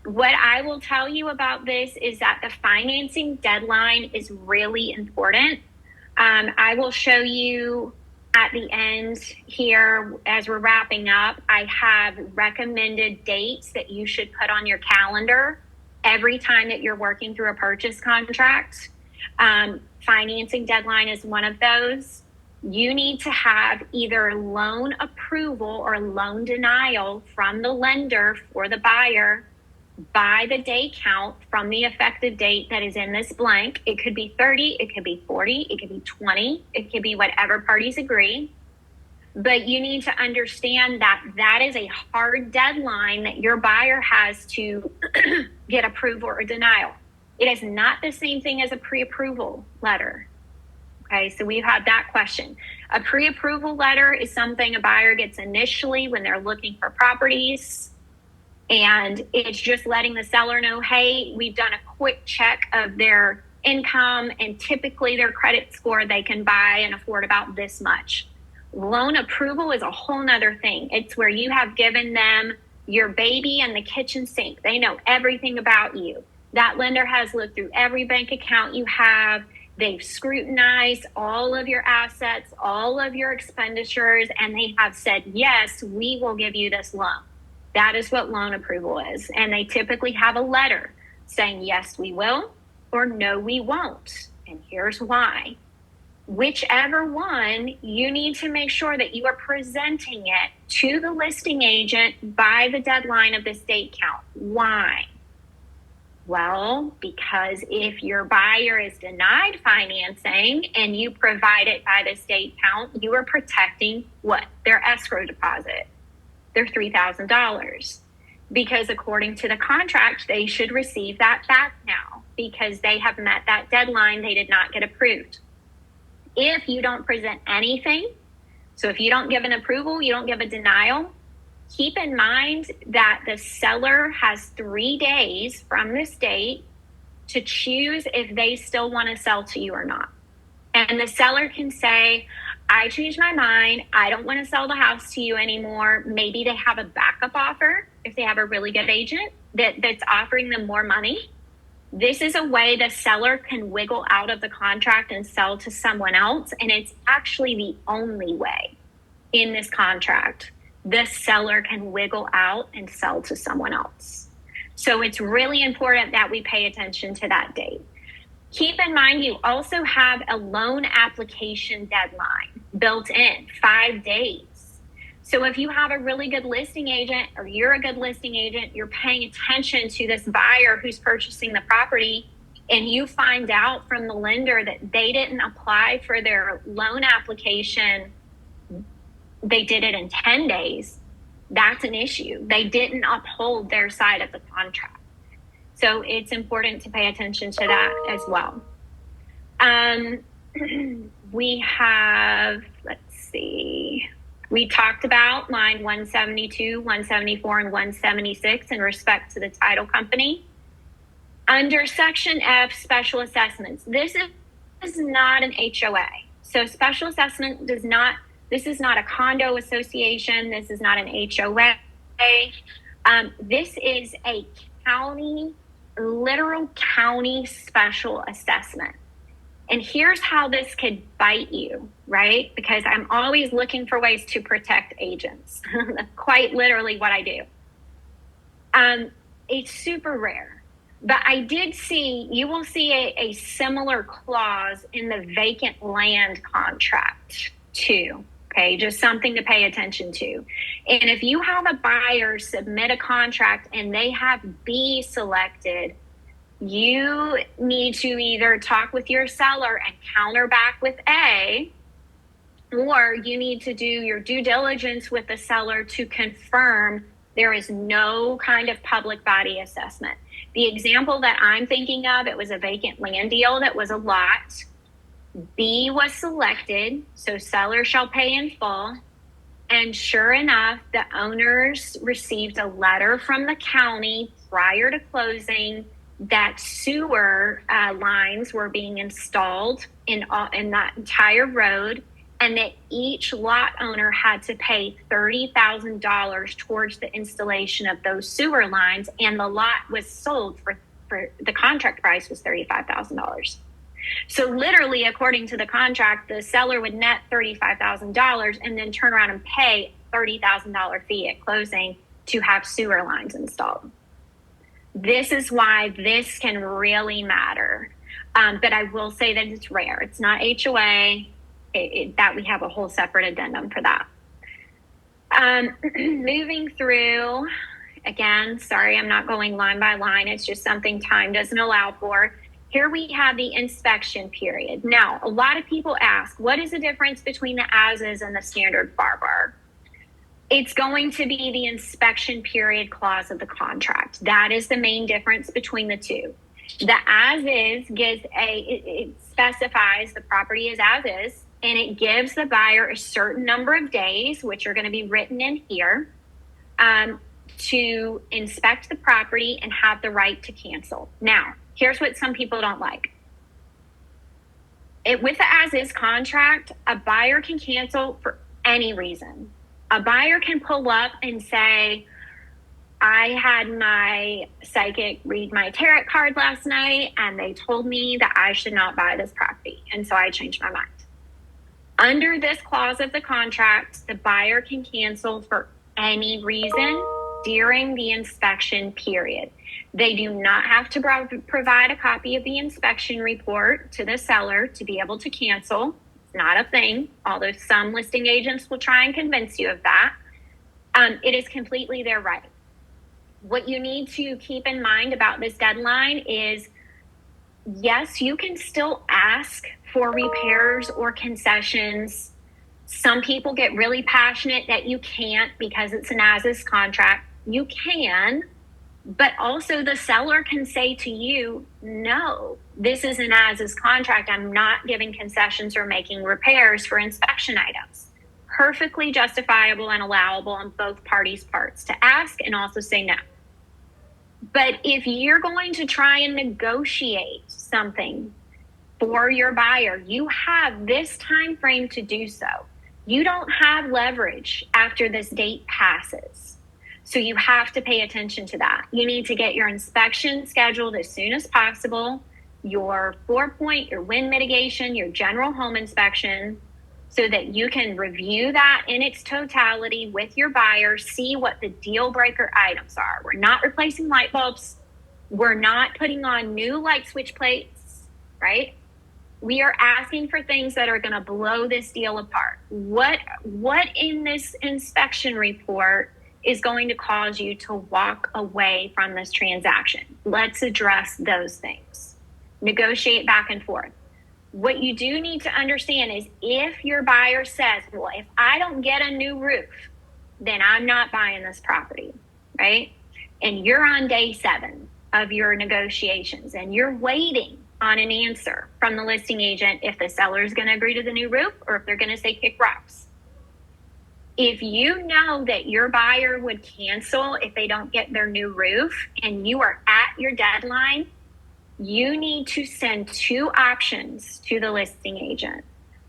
What I will tell you about this is that the financing deadline is really important. I will show you at the end here, as we're wrapping up, I have recommended dates that you should put on your calendar every time that you're working through a purchase contract. Financing deadline is one of those. You need to have either loan approval or loan denial from the lender for the buyer by the day count from the effective date that is in this blank. It could be 30, it could be 40, it could be 20, it could be whatever parties agree. But you need to understand that that is a hard deadline that your buyer has to get approval or denial. It is not the same thing as a pre-approval letter. Okay, so we've had that question. A pre-approval letter is something a buyer gets initially when they're looking for properties. And it's just letting the seller know, hey, we've done a quick check of their income and typically their credit score, they can buy and afford about this much. Loan approval is a whole nother thing. It's where you have given them your baby and the kitchen sink. They know everything about you. That lender has looked through every bank account you have. They've scrutinized all of your assets, all of your expenditures, and they have said, yes, we will give you this loan. That is what loan approval is. And they typically have a letter saying, yes, we will, or no, we won't. And here's why. Whichever one, you need to make sure that you are presenting it to the listing agent by the deadline of this date count. Why? Well, because if your buyer is denied financing and you provide it by this date count, you are protecting what? Their escrow deposit. Their $3,000, because according to the contract, they should receive that back now because they have met that deadline. They did not get approved. If you don't present anything, so if you don't give an approval, you don't give a denial, keep in mind that the seller has 3 days from this date to choose if they still want to sell to you or not. And the seller can say, I changed my mind. I don't want to sell the house to you anymore. Maybe they have a backup offer if they have a really good agent that's offering them more money. This is a way the seller can wiggle out of the contract and sell to someone else. And it's actually the only way in this contract the seller can wiggle out and sell to someone else. So it's really important that we pay attention to that date. Keep in mind, you also have a loan application deadline built in, 5 days. So if you have a really good listing agent or you're a good listing agent, you're paying attention to this buyer who's purchasing the property, and you find out from the lender that they didn't apply for their loan application, they did it in 10 days, that's an issue. They didn't uphold their side of the contract. So it's important to pay attention to that as well. We have, let's see, we talked about line 172, 174, and 176 in respect to the title company. Under Section F, special assessments, this is not an HOA. So special assessment does not, this is not a condo association. This is not an HOA. This is a county, literal county special assessment. And here's how this could bite you, right? Because I'm always looking for ways to protect agents. That's quite literally what I do. It's super rare. But I did see, you will see a similar clause in the vacant land contract too. Okay, just something to pay attention to. And if you have a buyer submit a contract and they have B selected, you need to either talk with your seller and counter back with A, or you need to do your due diligence with the seller to confirm there is no kind of public body assessment. The example that I'm thinking of, it was a vacant land deal that was a lot. B was selected, so seller shall pay in full. And sure enough, the owners received a letter from the county prior to closing that sewer lines were being installed in that entire road, and that each lot owner had to pay $30,000 towards the installation of those sewer lines, and the lot was sold for the contract price was $35,000. So literally, according to the contract, the seller would net $35,000 and then turn around and pay $30,000 fee at closing to have sewer lines installed. This is why this can really matter. But I will say that it's rare. It's not HOA, that we have a whole separate addendum for that. Moving through, again, sorry, I'm not going line by line. It's just something time doesn't allow for. Here we have the inspection period. Now, a lot of people ask, what is the difference between the as-is and the standard bar? It's going to be the inspection period clause of the contract. That is the main difference between the two. The as-is it specifies the property is as-is, and it gives the buyer a certain number of days, which are going to be written in here, to inspect the property and have the right to cancel. Now, here's what some people don't like. With the as-is contract, a buyer can cancel for any reason. A buyer can pull up and say, I had my psychic read my tarot card last night, and they told me that I should not buy this property, and so I changed my mind. Under this clause of the contract, the buyer can cancel for any reason during the inspection period. They do not have to provide a copy of the inspection report to the seller to be able to cancel. It's not a thing, although some listing agents will try and convince you of that. It is completely their right. What you need to keep in mind about this deadline is, yes, you can still ask for repairs or concessions. Some people get really passionate that you can't because it's an as-is contract. You can, but also the seller can say to you, no, this is an as-is contract. I'm not giving concessions or making repairs for inspection items. perfectly justifiable and allowable on both parties' parts to ask and also say no. But if you're going to try and negotiate something for your buyer, you have this time frame to do so. You don't have leverage after this date passes. So you have to pay attention to that. You need to get your inspection scheduled as soon as possible, your 4-point, your wind mitigation, your general home inspection, so that you can review that in its totality with your buyer, see what the deal breaker items are. We're not replacing light bulbs. We're not putting on new light switch plates, right? We are asking for things that are going to blow this deal apart. What in this inspection report is going to cause you to walk away from this transaction? Let's address those things. Negotiate back and forth. What you do need to understand is if your buyer says, well, if I don't get a new roof, then I'm not buying this property, right? And you're on day 7 of your negotiations and you're waiting on an answer from the listing agent if the seller is going to agree to the new roof or if they're going to say kick rocks. If you know that your buyer would cancel if they don't get their new roof and you are at your deadline, you need to send 2 options to the listing agent.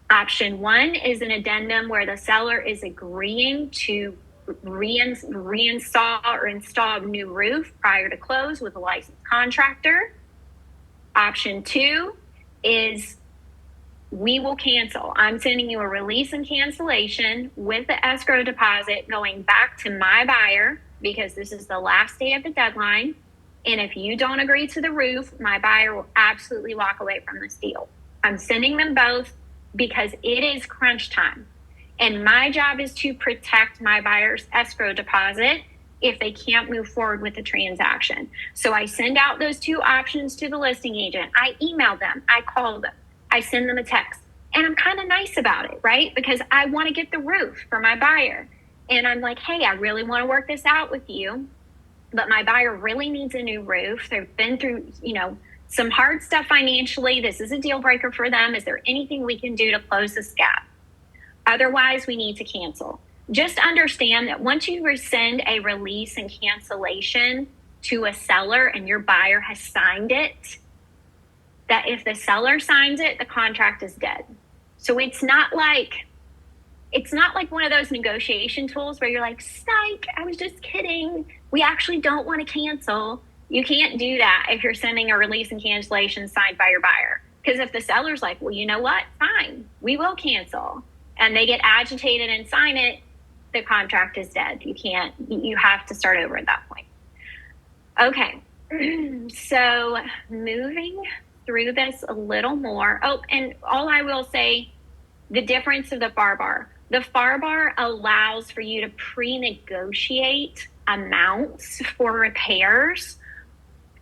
Option 1 is an addendum where the seller is agreeing to reinstall or install a new roof prior to close with a licensed contractor. Option 2 is we will cancel. I'm sending you a release and cancellation with the escrow deposit going back to my buyer because this is the last day of the deadline. And if you don't agree to the roof, my buyer will absolutely walk away from this deal. I'm sending them both because it is crunch time. And my job is to protect my buyer's escrow deposit if they can't move forward with the transaction. So I send out those 2 options to the listing agent. I email them. I call them. I send them a text. And I'm kind of nice about it, right? Because I want to get the roof for my buyer. And I'm like, hey, I really want to work this out with you. But my buyer really needs a new roof. They've been through, some hard stuff financially. This is a deal breaker for them. Is there anything we can do to close this gap? Otherwise, we need to cancel. Just understand that once you rescind a release and cancellation to a seller and your buyer has signed it, that if the seller signs it, the contract is dead. So it's not like one of those negotiation tools where you're like, psych, I was just kidding. We actually don't want to cancel. You can't do that if you're sending a release and cancellation signed by your buyer. Because if the seller's like, well, you know what? Fine, we will cancel. And they get agitated and sign it, the contract is dead. You have to start over at that point. Okay, so moving through this a little more. Oh, and all I will say, the difference of the FAR bar. The FAR bar allows for you to pre-negotiate amounts for repairs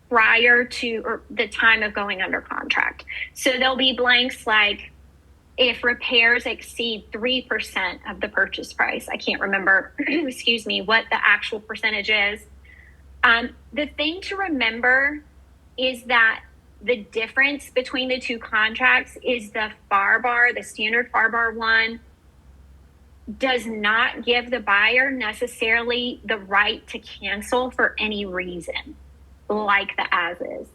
prior to or the time of going under contract. So there'll be blanks like if repairs exceed 3% of the purchase price. I can't remember, excuse me, what the actual percentage is. The thing to remember is that the difference between the 2 contracts is the FAR bar, the standard FAR bar one, does not give the buyer necessarily the right to cancel for any reason, like the as is,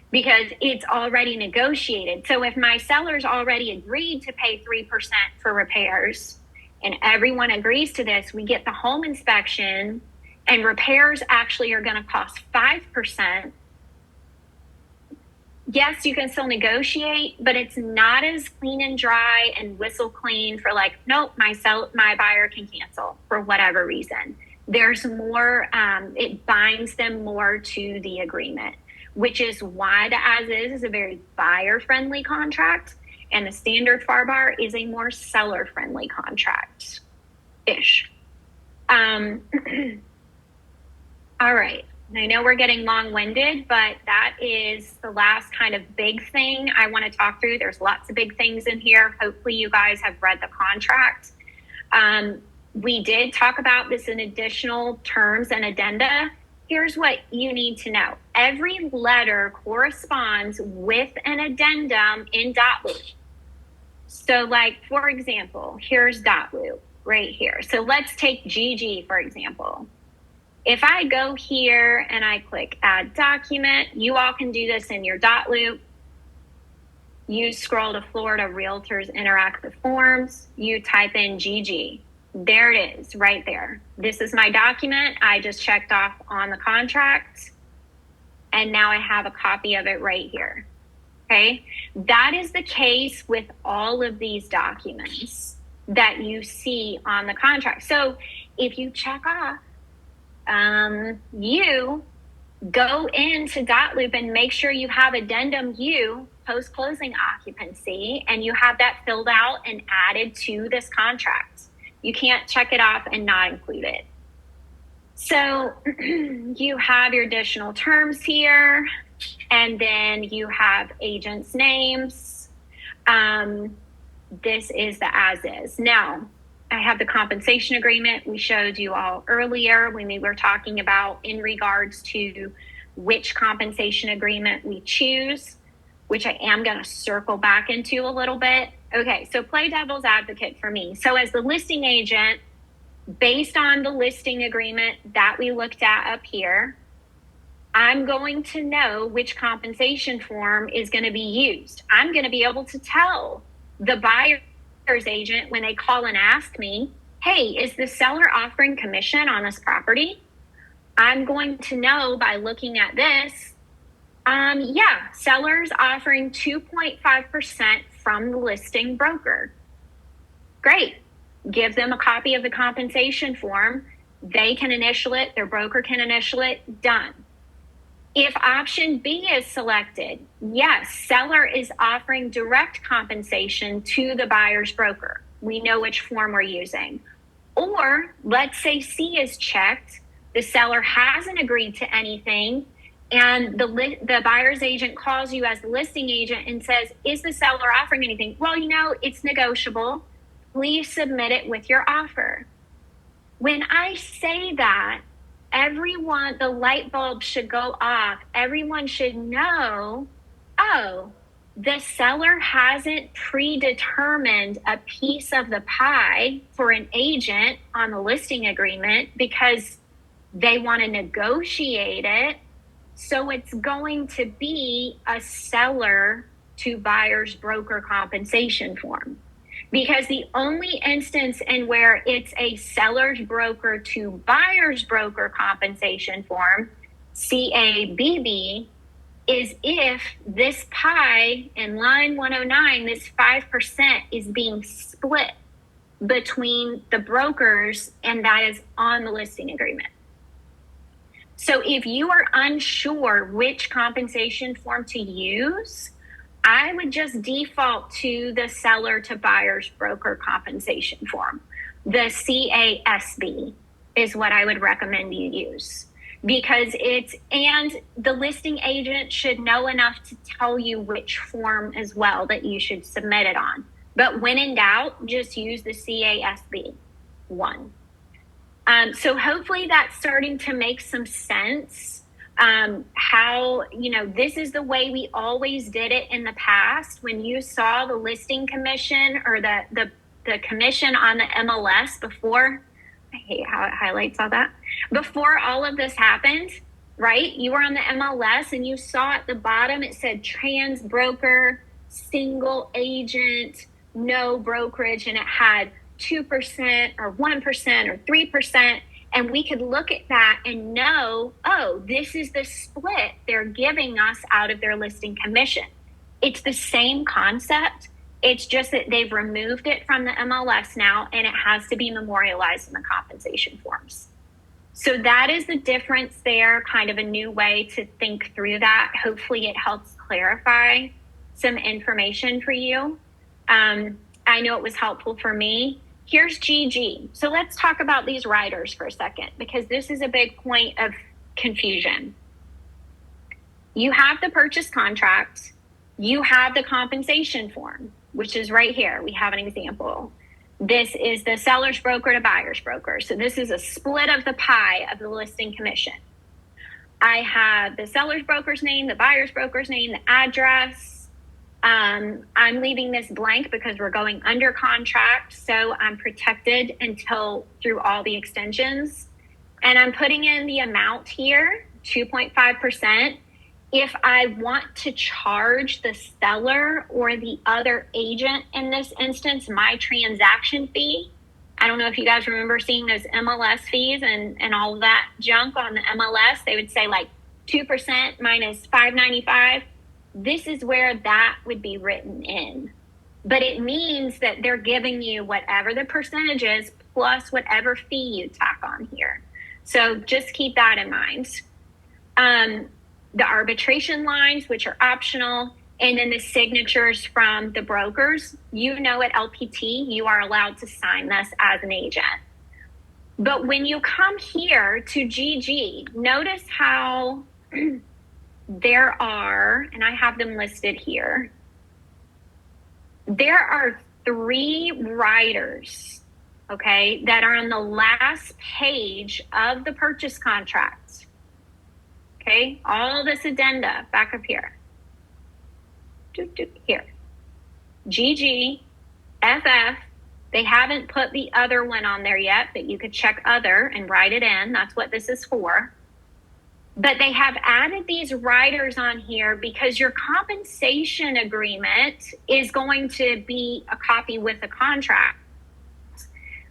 because it's already negotiated. So if my seller's already agreed to pay 3% for repairs and everyone agrees to this, we get the home inspection and repairs actually are going to cost 5%. Yes, you can still negotiate, but it's not as clean and dry and whistle clean for like, nope, my buyer can cancel for whatever reason. There's more, it binds them more to the agreement, which is why the as is a very buyer friendly contract and the standard FAR bar is a more seller friendly contract ish. All right. I know we're getting long-winded, but that is the last kind of big thing I want to talk through. There's lots of big things in here. Hopefully you guys have read the contract. We did talk about this in additional terms and addenda. Here's what you need to know. Every letter corresponds with an addendum in .loop. So like, for example, here's .loop. right here. So let's take Gigi, for example. If I go here and I click add document, you all can do this in your dot loop. You scroll to Florida Realtors Interactive Forms, you type in Gigi. There it is, right there. This is my document. I just checked off on the contract, and now I have a copy of it right here. Okay, that is the case with all of these documents that you see on the contract. So if you check off, you go into dot-loop and make sure you have addendum U, post-closing occupancy, and you have that filled out and added to this contract. You can't check it off and not include it. So you have your additional terms here, and then you have agents' names. This is the as is. Now, I have the compensation agreement we showed you all earlier when we were talking about in regards to which compensation agreement we choose, which I am going to circle back into a little bit. Okay, so play devil's advocate for me. So as the listing agent, based on the listing agreement that we looked at up here, I'm going to know which compensation form is going to be used. I'm going to be able to tell the buyer's agent when they call and ask me, hey, is the seller offering commission on this property? I'm going to know by looking at this, yeah, seller's offering 2.5% from the listing broker. Great. Give them a copy of the compensation form. They can initial it. Their broker can initial it. Done. If option B is selected, yes, seller is offering direct compensation to the buyer's broker. We know which form we're using. Or let's say C is checked. The seller hasn't agreed to anything, and the buyer's agent calls you as the listing agent and says, is the seller offering anything? Well, you know, it's negotiable. Please submit it with your offer. When I say that, everyone, the light bulb should go off. Everyone should know, oh, the seller hasn't predetermined a piece of the pie for an agent on the listing agreement because they want to negotiate it. So it's going to be a seller to buyer's broker compensation form. Because the only instance in where it's a seller's broker to buyer's broker compensation form, CABB, is if this pie in line 109, this 5% is being split between the brokers, and that is on the listing agreement. So if you are unsure which compensation form to use, I would just default to the seller to buyer's broker compensation form. The CASB is what I would recommend you use, because and the listing agent should know enough to tell you which form as well that you should submit it on. But when in doubt, just use the CASB one. So hopefully that's starting to make some sense. How, you know, this is the way we always did it in the past. When you saw the listing commission or the commission on the MLS before, I hate how it highlights all that, before all of this happened, right? You were on the MLS and you saw at the bottom, it said trans broker, single agent, no brokerage, and it had 2% or 1% or 3. And we could look at that and know, oh, this is the split they're giving us out of their listing commission. It's the same concept. It's just that they've removed it from the MLS now, and it has to be memorialized in the compensation forms. So that is the difference there, kind of a new way to think through that. Hopefully it helps clarify some information for you. I know it was helpful for me. Here's GG. So let's talk about these riders for a second, because this is a big point of confusion. You have the purchase contract. You have the compensation form, which is right here. We have an example. This is the seller's broker to buyer's broker. So this is a split of the pie of the listing commission. I have the seller's broker's name, the buyer's broker's name, the address. I'm leaving this blank because we're going under contract, so I'm protected until through all the extensions. And I'm putting in the amount here, 2.5%. If I want to charge the seller or the other agent in this instance my transaction fee, I don't know if you guys remember seeing those MLS fees and all of that junk on the MLS. They would say like 2% minus $5.95. This is where that would be written in. But it means that they're giving you whatever the percentage is plus whatever fee you tack on here. So just keep that in mind. The arbitration lines, which are optional, and then the signatures from the brokers. You know, at LPT, you are allowed to sign this as an agent. But when you come here to GG, notice how there are, and I have them listed here, there are 3 riders, okay, that are on the last page of the purchase contract. Okay, all this addenda back up here. Here. GG, FF, they haven't put the other one on there yet, but you could check other and write it in. That's what this is for. But they have added these riders on here because your compensation agreement is going to be a copy with the contract.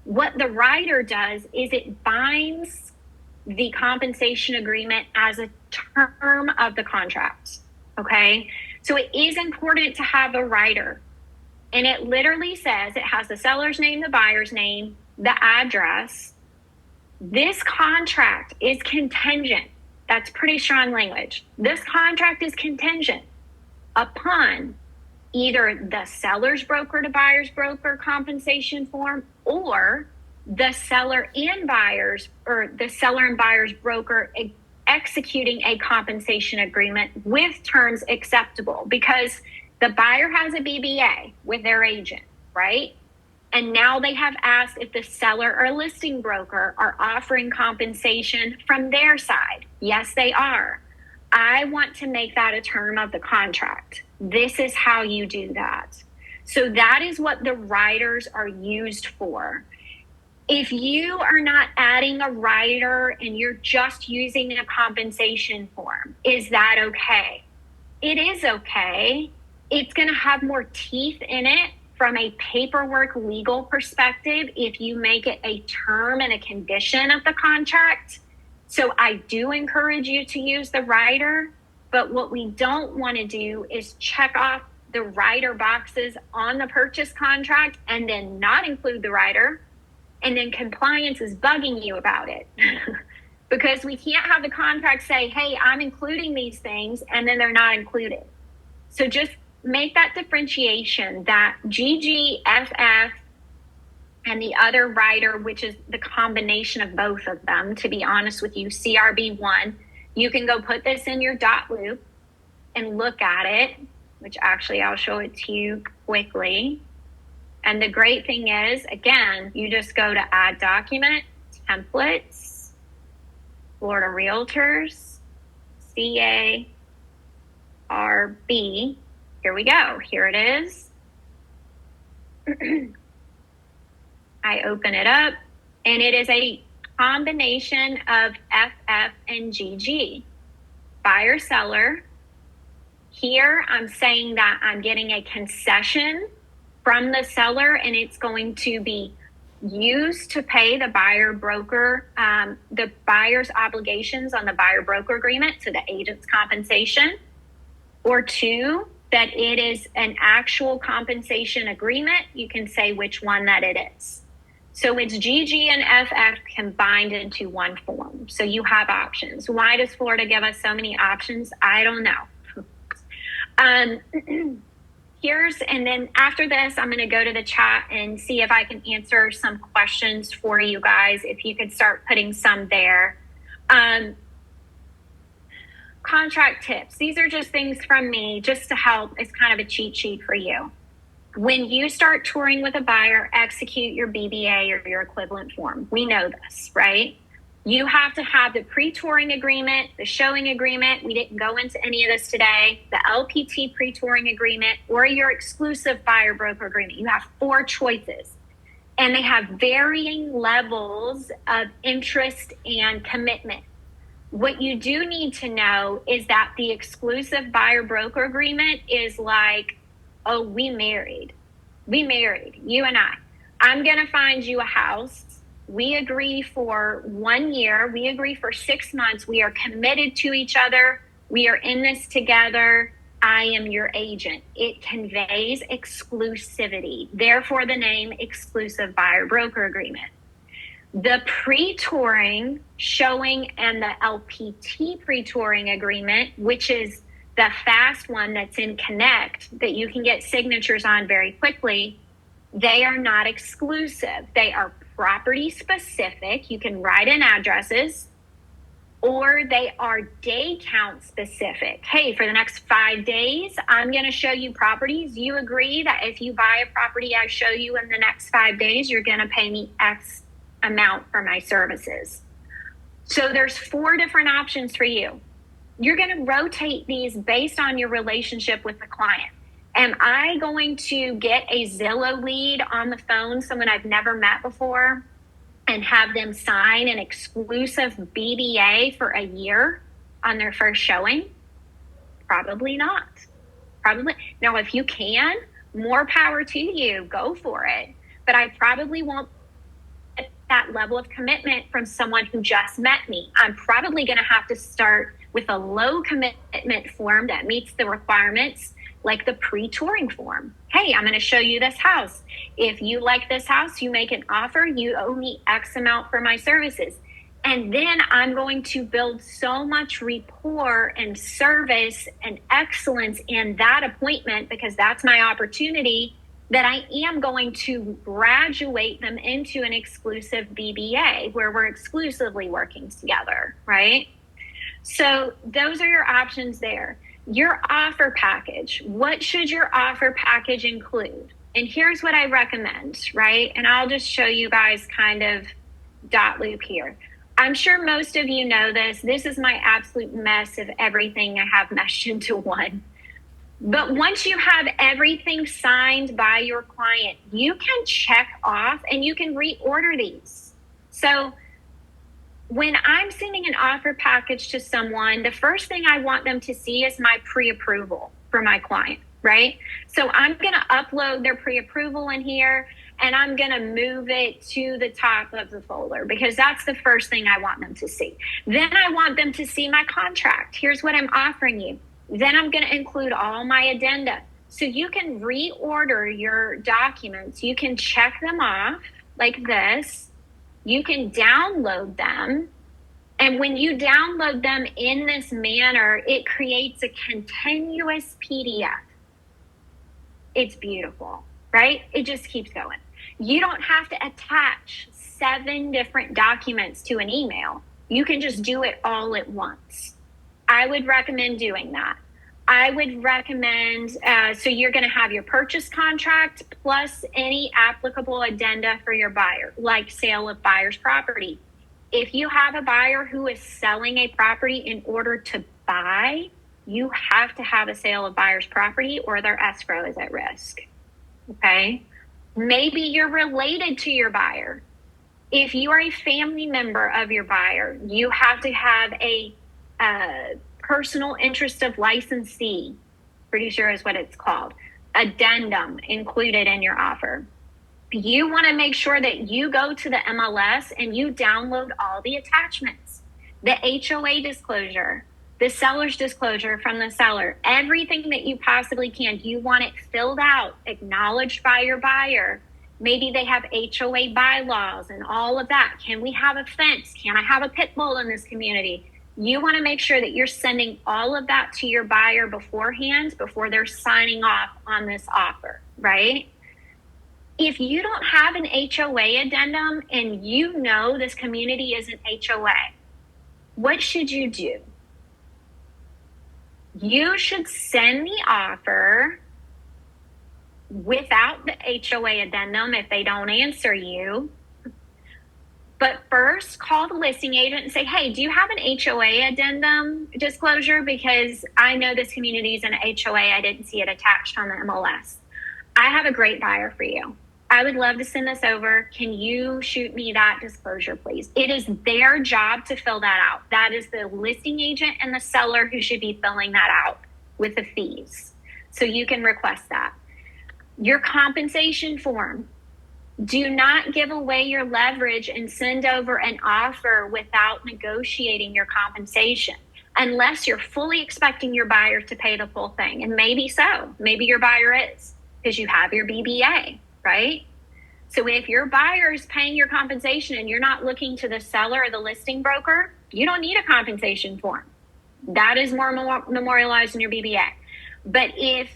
What the rider does is it binds the compensation agreement as a term of the contract. Okay. So it is important to have a rider. And it literally says it has the seller's name, the buyer's name, the address. This contract is contingent. That's pretty strong language. This contract is contingent upon either the seller's broker to buyer's broker compensation form or the seller and buyer's broker executing a compensation agreement with terms acceptable, because the buyer has a BBA with their agent, right? And now they have asked if the seller or listing broker are offering compensation from their side. Yes, they are. I want to make that a term of the contract. This is how you do that. So that is what the riders are used for. If you are not adding a rider and you're just using a compensation form, is that okay? It is okay. It's going to have more teeth in it from a paperwork legal perspective if you make it a term and a condition of the contract. So I do encourage you to use the rider, but what we don't want to do is check off the rider boxes on the purchase contract and then not include the rider. And then compliance is bugging you about it because we can't have the contract say, hey, I'm including these things, and then they're not included. So just make that differentiation that GGFF and the other rider, which is the combination of both of them, to be honest with you, CRB1, you can go put this in your dot loop and look at it, which actually I'll show it to you quickly. And the great thing is, again, you just go to add document, templates, Florida Realtors, CARB. Here we go. Here it is. I open it up, and it is a combination of FF and GG. Buyer, seller. Here, I'm saying that I'm getting a concession from the seller, and it's going to be used to pay the buyer broker, the buyer's obligations on the buyer broker agreement, so the agent's compensation. Or 2, that it is an actual compensation agreement. You can say which one that it is. So it's GG and FF combined into one form. So you have options. Why does Florida give us so many options? I don't know. And then after this, I'm going to go to the chat and see if I can answer some questions for you guys. If you could start putting some there. Contract tips. These are just things from me just to help. It's kind of a cheat sheet for you. When you start touring with a buyer, execute your BBA or your equivalent form. We know this, right? You have to have the pre-touring agreement, the showing agreement. We didn't go into any of this today. The LPT pre-touring agreement or your exclusive buyer broker agreement. You have 4 choices. And they have varying levels of interest and commitment. What you do need to know is that the exclusive buyer broker agreement is like, oh, we married, you and I. I'm going to find you a house. We agree for 1 year. We agree for 6 months. We are committed to each other. We are in this together. I am your agent. It conveys exclusivity. Therefore, the name exclusive buyer broker agreement. The pre-touring, showing, and the LPT pre-touring agreement, which is the fast one that's in Connect that you can get signatures on very quickly, they are not exclusive. They are property specific. You can write in addresses, or they are day count specific. Hey, for the next 5 days, I'm going to show you properties. You agree that if you buy a property I show you in the next 5 days, you're going to pay me X amount for my services. So there's 4 different options for you. You're going to rotate these based on your relationship with the client. Am I going to get a Zillow lead on the phone, someone I've never met before, and have them sign an exclusive BDA for a year on their first showing? Probably not. Probably. Now, if you can, more power to you. Go for it. But I probably won't get that level of commitment from someone who just met me. I'm probably going to have to start with a low commitment form that meets the requirements, like the pre-touring form. Hey, I'm going to show you this house. If you like this house, you make an offer, you owe me X amount for my services. And then I'm going to build so much rapport and service and excellence in that appointment, because that's my opportunity, that I am going to graduate them into an exclusive BBA where we're exclusively working together, right? So those are your options there. Your offer package. What should your offer package include? And here's what I recommend, right? And I'll just show you guys kind of dot loop here. I'm sure most of you know this. This is my absolute mess of everything I have meshed into one. But once you have everything signed by your client, you can check off and you can reorder these. So when I'm sending an offer package to someone, the first thing I want them to see is my pre-approval for my client, right? So I'm going to upload their pre-approval in here, and I'm going to move it to the top of the folder, because that's the first thing I want them to see. Then I want them to see my contract. Here's what I'm offering you. Then I'm going to include all my addenda. So you can reorder your documents. You can check them off like this. You can download them. And when you download them in this manner, it creates a continuous PDF. It's beautiful, right? It just keeps going. You don't have to attach 7 different documents to an email. You can just do it all at once. I would recommend doing that. I would recommend, so you're going to have your purchase contract plus any applicable addenda for your buyer, like sale of buyer's property. If you have a buyer who is selling a property in order to buy, you have to have a sale of buyer's property or their escrow is at risk. Okay? Maybe you're related to your buyer. If you are a family member of your buyer, you have to have a personal interest of licensee, pretty sure is what it's called, addendum included in your offer. You want to make sure that you go to the MLS and you download all the attachments, the HOA disclosure, the seller's disclosure from the seller, everything that you possibly can. You want it filled out, acknowledged by your buyer. Maybe they have HOA bylaws and all of that. Can we have a fence? Can I have a pit bull in this community? You want to make sure that you're sending all of that to your buyer beforehand, before they're signing off on this offer, right? If you don't have an HOA addendum and you know this community is an HOA, what should you do? You should send the offer without the HOA addendum if they don't answer you. But first, call the listing agent and say, hey, do you have an HOA addendum disclosure? Because I know this community is an HOA. I didn't see it attached on the MLS. I have a great buyer for you. I would love to send this over. Can you shoot me that disclosure, please? It is their job to fill that out. That is the listing agent and the seller who should be filling that out with the fees. So you can request that. Your compensation form. Do not give away your leverage and send over an offer without negotiating your compensation, unless you're fully expecting your buyer to pay the full thing. And maybe so. Maybe your buyer is, because you have your BBA, right? So if your buyer is paying your compensation and you're not looking to the seller or the listing broker, you don't need a compensation form. That is more memorialized in your BBA. But if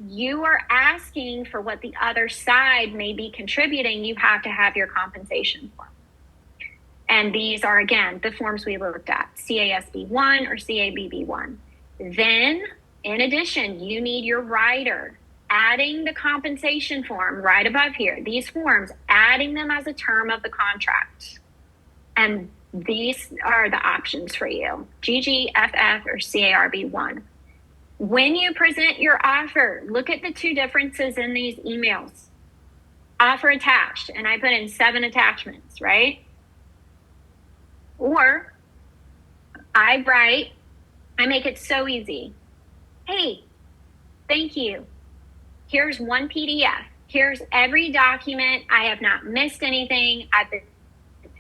you are asking for what the other side may be contributing, you have to have your compensation form. And these are, again, the forms we looked at, CASB1 or CABB1. Then, in addition, you need your rider, adding the compensation form right above here, these forms, adding them as a term of the contract. And these are the options for you, GGFF or CARB1. When you present your offer, look at the two differences in these emails. Offer attached, and I put in 7 attachments, right? Or I make it so easy. Hey, thank you. Here's one PDF. Here's every document. I have not missed anything. I've been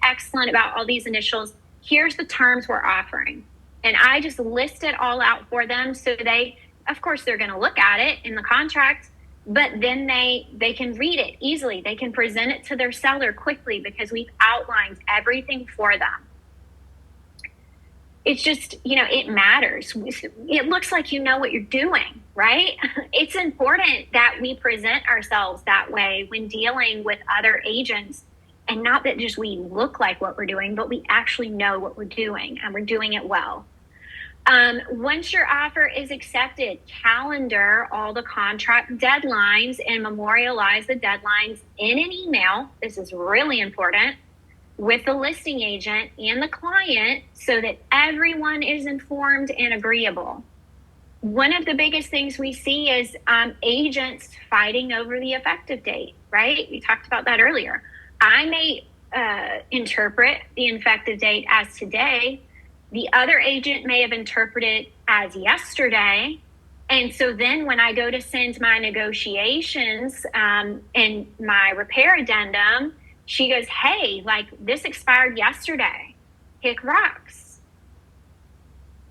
excellent about all these initials. Here's the terms we're offering. And I just list it all out for them, so they, of course, they're going to look at it in the contract, but then they can read it easily. They can present it to their seller quickly because we've outlined everything for them. It's just, it matters. It looks like you know what you're doing, right? It's important that we present ourselves that way when dealing with other agents, and not that just we look like what we're doing, but we actually know what we're doing and we're doing it well. Once your offer is accepted, calendar all the contract deadlines and memorialize the deadlines in an email. This is really important, with the listing agent and the client, so that everyone is informed and agreeable. One of the biggest things we see is agents fighting over the effective date, right? We talked about that earlier. I may interpret the effective date as today. The other agent may have interpreted as yesterday. And so then when I go to send my negotiations and my repair addendum, she goes, hey, this expired yesterday. Hick rocks.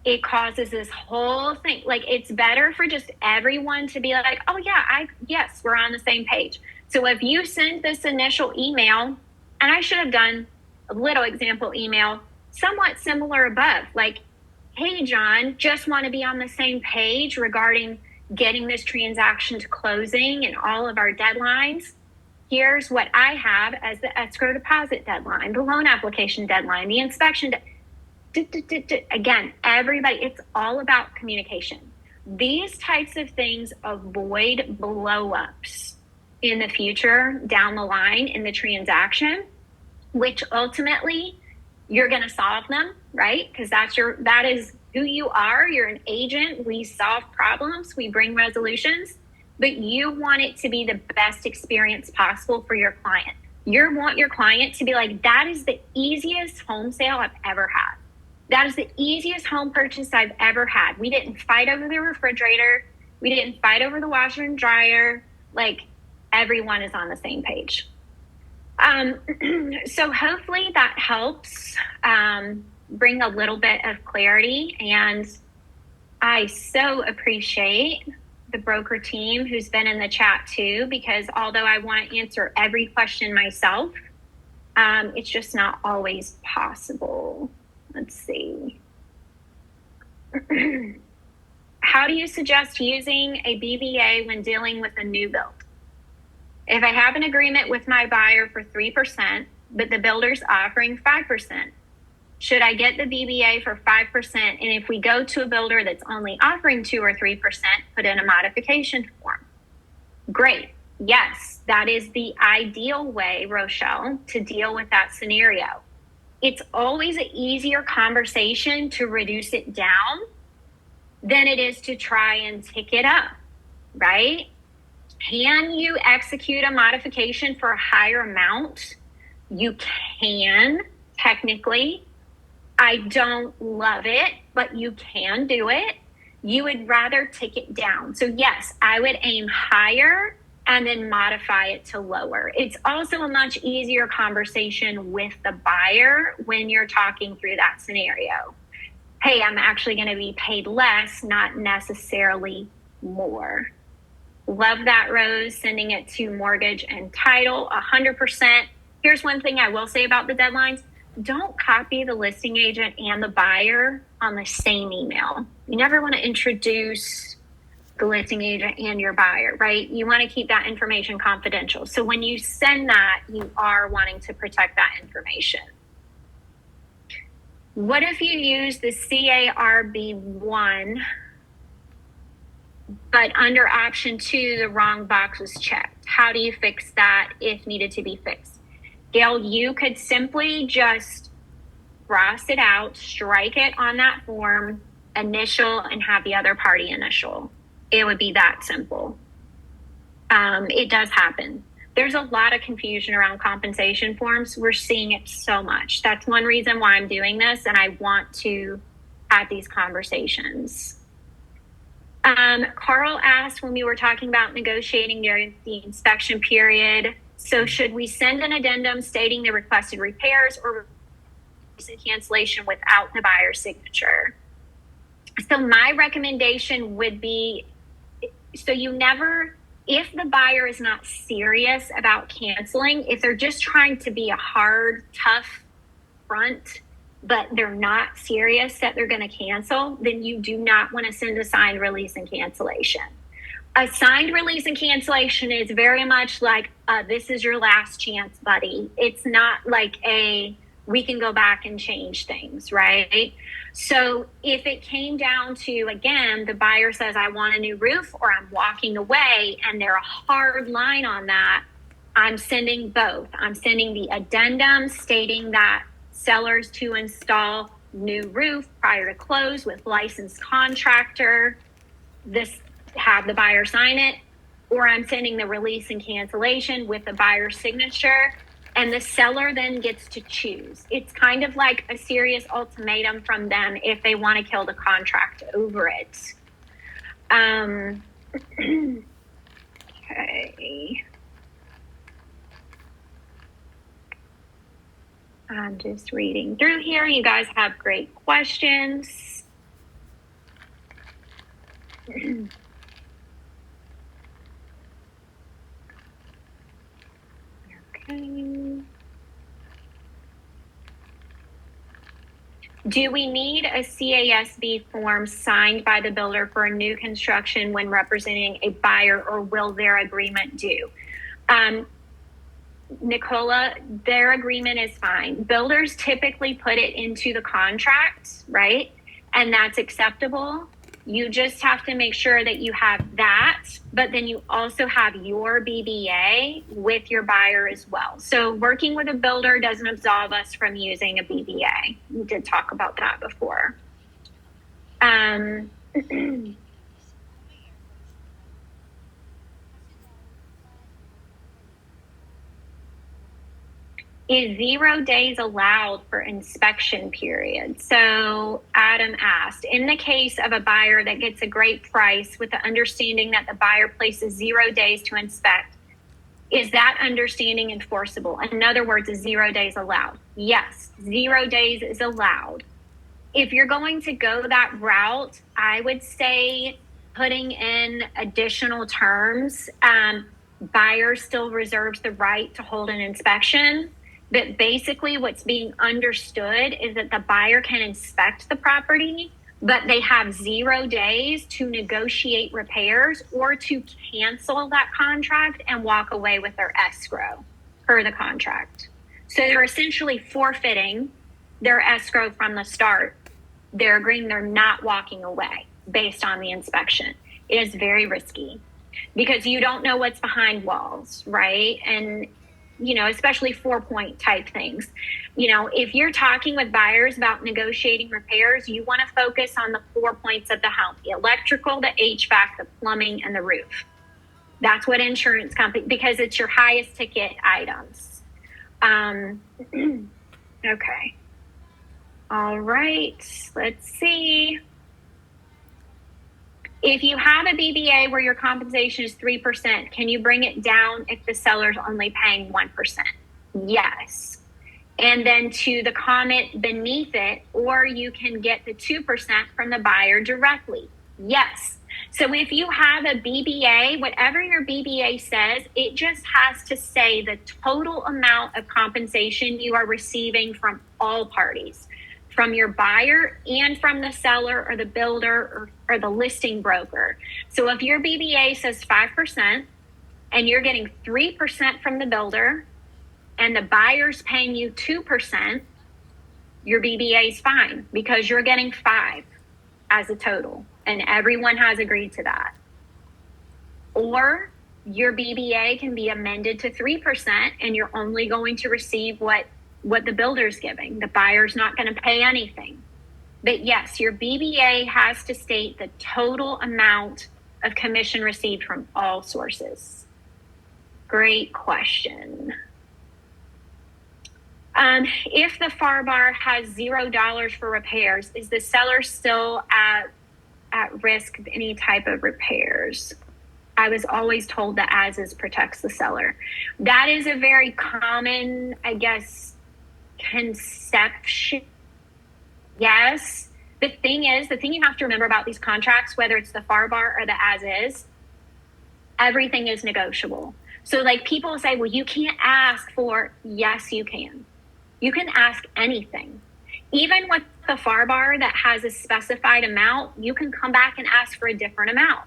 It causes this whole thing. It's better for just everyone to be like, oh yeah, yes, we're on the same page. So if you send this initial email, and I should have done a little example email, somewhat similar above, hey, John, just want to be on the same page regarding getting this transaction to closing and all of our deadlines. Here's what I have as the escrow deposit deadline, the loan application deadline, the inspection. Again, everybody, it's all about communication. These types of things avoid blowups in the future down the line in the transaction, which ultimately you're going to solve them, right? Because that is who you are. You're an agent. We solve problems. We bring resolutions, but you want it to be the best experience possible for your client. You want your client to be like, that is the easiest home sale I've ever had. That is the easiest home purchase I've ever had. We didn't fight over the refrigerator. We didn't fight over the washer and dryer. Everyone is on the same page. So hopefully that helps bring a little bit of clarity. And I so appreciate the broker team who's been in the chat too, because although I want to answer every question myself, it's just not always possible. Let's see. How do you suggest using a BBA when dealing with a new build? If I have an agreement with my buyer for 3%, but the builder's offering 5%, should I get the BBA for 5%? And if we go to a builder that's only offering 2 or 3%, put in a modification form? Great. yes, that is the ideal way, Rochelle, to deal with that scenario. It's always an easier conversation to reduce it down than it is to try and tick it up, right? Can you execute a modification for a higher amount? You can, technically. I don't love it, but you can do it. You would rather tick it down. So yes, I would aim higher and then modify it to lower. It's also a much easier conversation with the buyer when you're talking through that scenario. Hey, I'm actually going to be paid less, not necessarily more. Love that, Rose, sending it to mortgage and title 100%. Here's one thing I will say about the deadlines. Don't copy the listing agent and the buyer on the same email. You never want to introduce the listing agent and your buyer, right? You want to keep that information confidential. So when you send that, you are wanting to protect that information. What if you use the CARB1, but under option 2, the wrong box was checked? How do you fix that if needed to be fixed? Gail, you could simply just cross it out, strike it on that form, initial, and have the other party initial. It would be that simple. It does happen. There's a lot of confusion around compensation forms. We're seeing it so much. That's one reason why I'm doing this, and I want to have these conversations. Carl asked when we were talking about negotiating during the inspection period, so should we send an addendum stating the requested repairs or cancellation without the buyer's signature? So my recommendation would be, so you never, if the buyer is not serious about canceling, if they're just trying to be a hard, tough front, but they're not serious that they're going to cancel, then you do not want to send a signed release and cancellation. A signed release and cancellation is very much like, this is your last chance, buddy. It's not like we can go back and change things, right? So if it came down to, again, the buyer says, I want a new roof or I'm walking away, and they're a hard line on that, I'm sending both. I'm sending the addendum stating that sellers to install new roof prior to close with licensed contractor. Have the buyer sign it, or I'm sending the release and cancellation with the buyer's signature, and the seller then gets to choose. It's kind of like a serious ultimatum from them if they want to kill the contract over it. Okay. I'm just reading through here. You guys have great questions. Okay. Do we need a CASB form signed by the builder for a new construction when representing a buyer, or will their agreement do? Nicola, their agreement is fine. Builders typically put it into the contract, right? And that's acceptable. You just have to make sure that you have that, but then you also have your BBA with your buyer as well. So working with a builder doesn't absolve us from using a BBA. We did talk about that before. Is 0 days allowed for inspection period? So Adam asked, in the case of a buyer that gets a great price with the understanding that the buyer places 0 days to inspect, is that understanding enforceable? In other words, is 0 days allowed? Yes, 0 days is allowed. If you're going to go that route, I would say putting in additional terms. Buyer still reserves the right to hold an inspection. But basically what's being understood is that the buyer can inspect the property, but they have 0 days to negotiate repairs or to cancel that contract and walk away with their escrow per the contract. So they're essentially forfeiting their escrow from the start. They're agreeing they're not walking away based on the inspection. It is very risky. because you don't know what's behind walls, right? And, you know, especially 4-point type things. You know, if you're talking with buyers about negotiating repairs, you want to focus on the 4 points of the home: the electrical, the HVAC, the plumbing, and the roof. That's what insurance company, because it's your highest ticket items. Okay. All right. Let's see. If you have a BBA where your compensation is 3%, can you bring it down if the seller's only paying 1%? Yes. And then to the comment beneath it, or you can get the 2% from the buyer directly. Yes. So if you have a BBA, whatever your BBA says, it just has to say the total amount of compensation you are receiving from all parties, from your buyer and from the seller or the builder or the listing broker. So if your BBA says 5% and you're getting 3% from the builder and the buyer's paying you 2%, your BBA is fine because you're getting 5 as a total, and everyone has agreed to that. Or your BBA can be amended to 3% and you're only going to receive what the builder's giving. The buyer's not going to pay anything. But yes, your BBA has to state the total amount of commission received from all sources. Great question. If the FAR bar has $0 for repairs, is the seller still at risk of any type of repairs? I was always told that as is protects the seller. That is a very common, I guess, conception. Yes. The thing you have to remember about these contracts, whether it's the FAR bar or the as is, everything is negotiable. So like people say, well, you can't ask for, yes, you can. You can ask anything. Even with the FAR bar that has a specified amount, you can come back and ask for a different amount.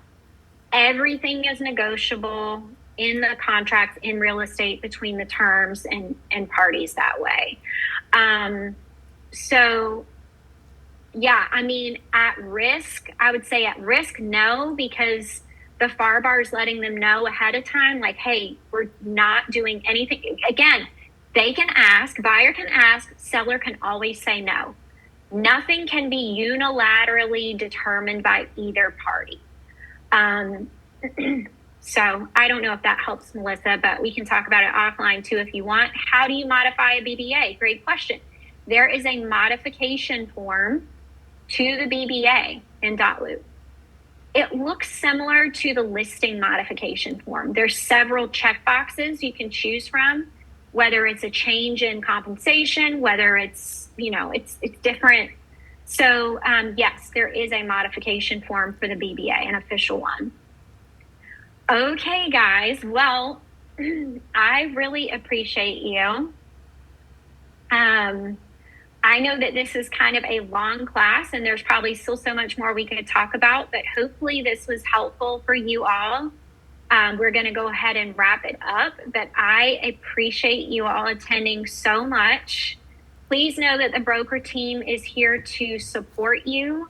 Everything is negotiable in the contracts in real estate between the terms and parties that way. So yeah, I mean, at risk, I would say at risk, no, because the FAR bar is letting them know ahead of time, like, hey, we're not doing anything. Again, they can ask, buyer can ask, seller can always say no. Nothing can be unilaterally determined by either party. So I don't know if that helps, Melissa, but we can talk about it offline too if you want. How do you modify a BBA? Great question. There is a modification form to the BBA in .loop. It looks similar to the listing modification form. There's several checkboxes you can choose from, whether it's a change in compensation, whether it's, you know, it's different. So yes, there is a modification form for the BBA, an official one. Okay, guys. Well, I really appreciate you. I know that this is kind of a long class and there's probably still so much more we could talk about, but hopefully this was helpful for you all. We're going to go ahead and wrap it up, but I appreciate you all attending so much. Please know that the broker team is here to support you.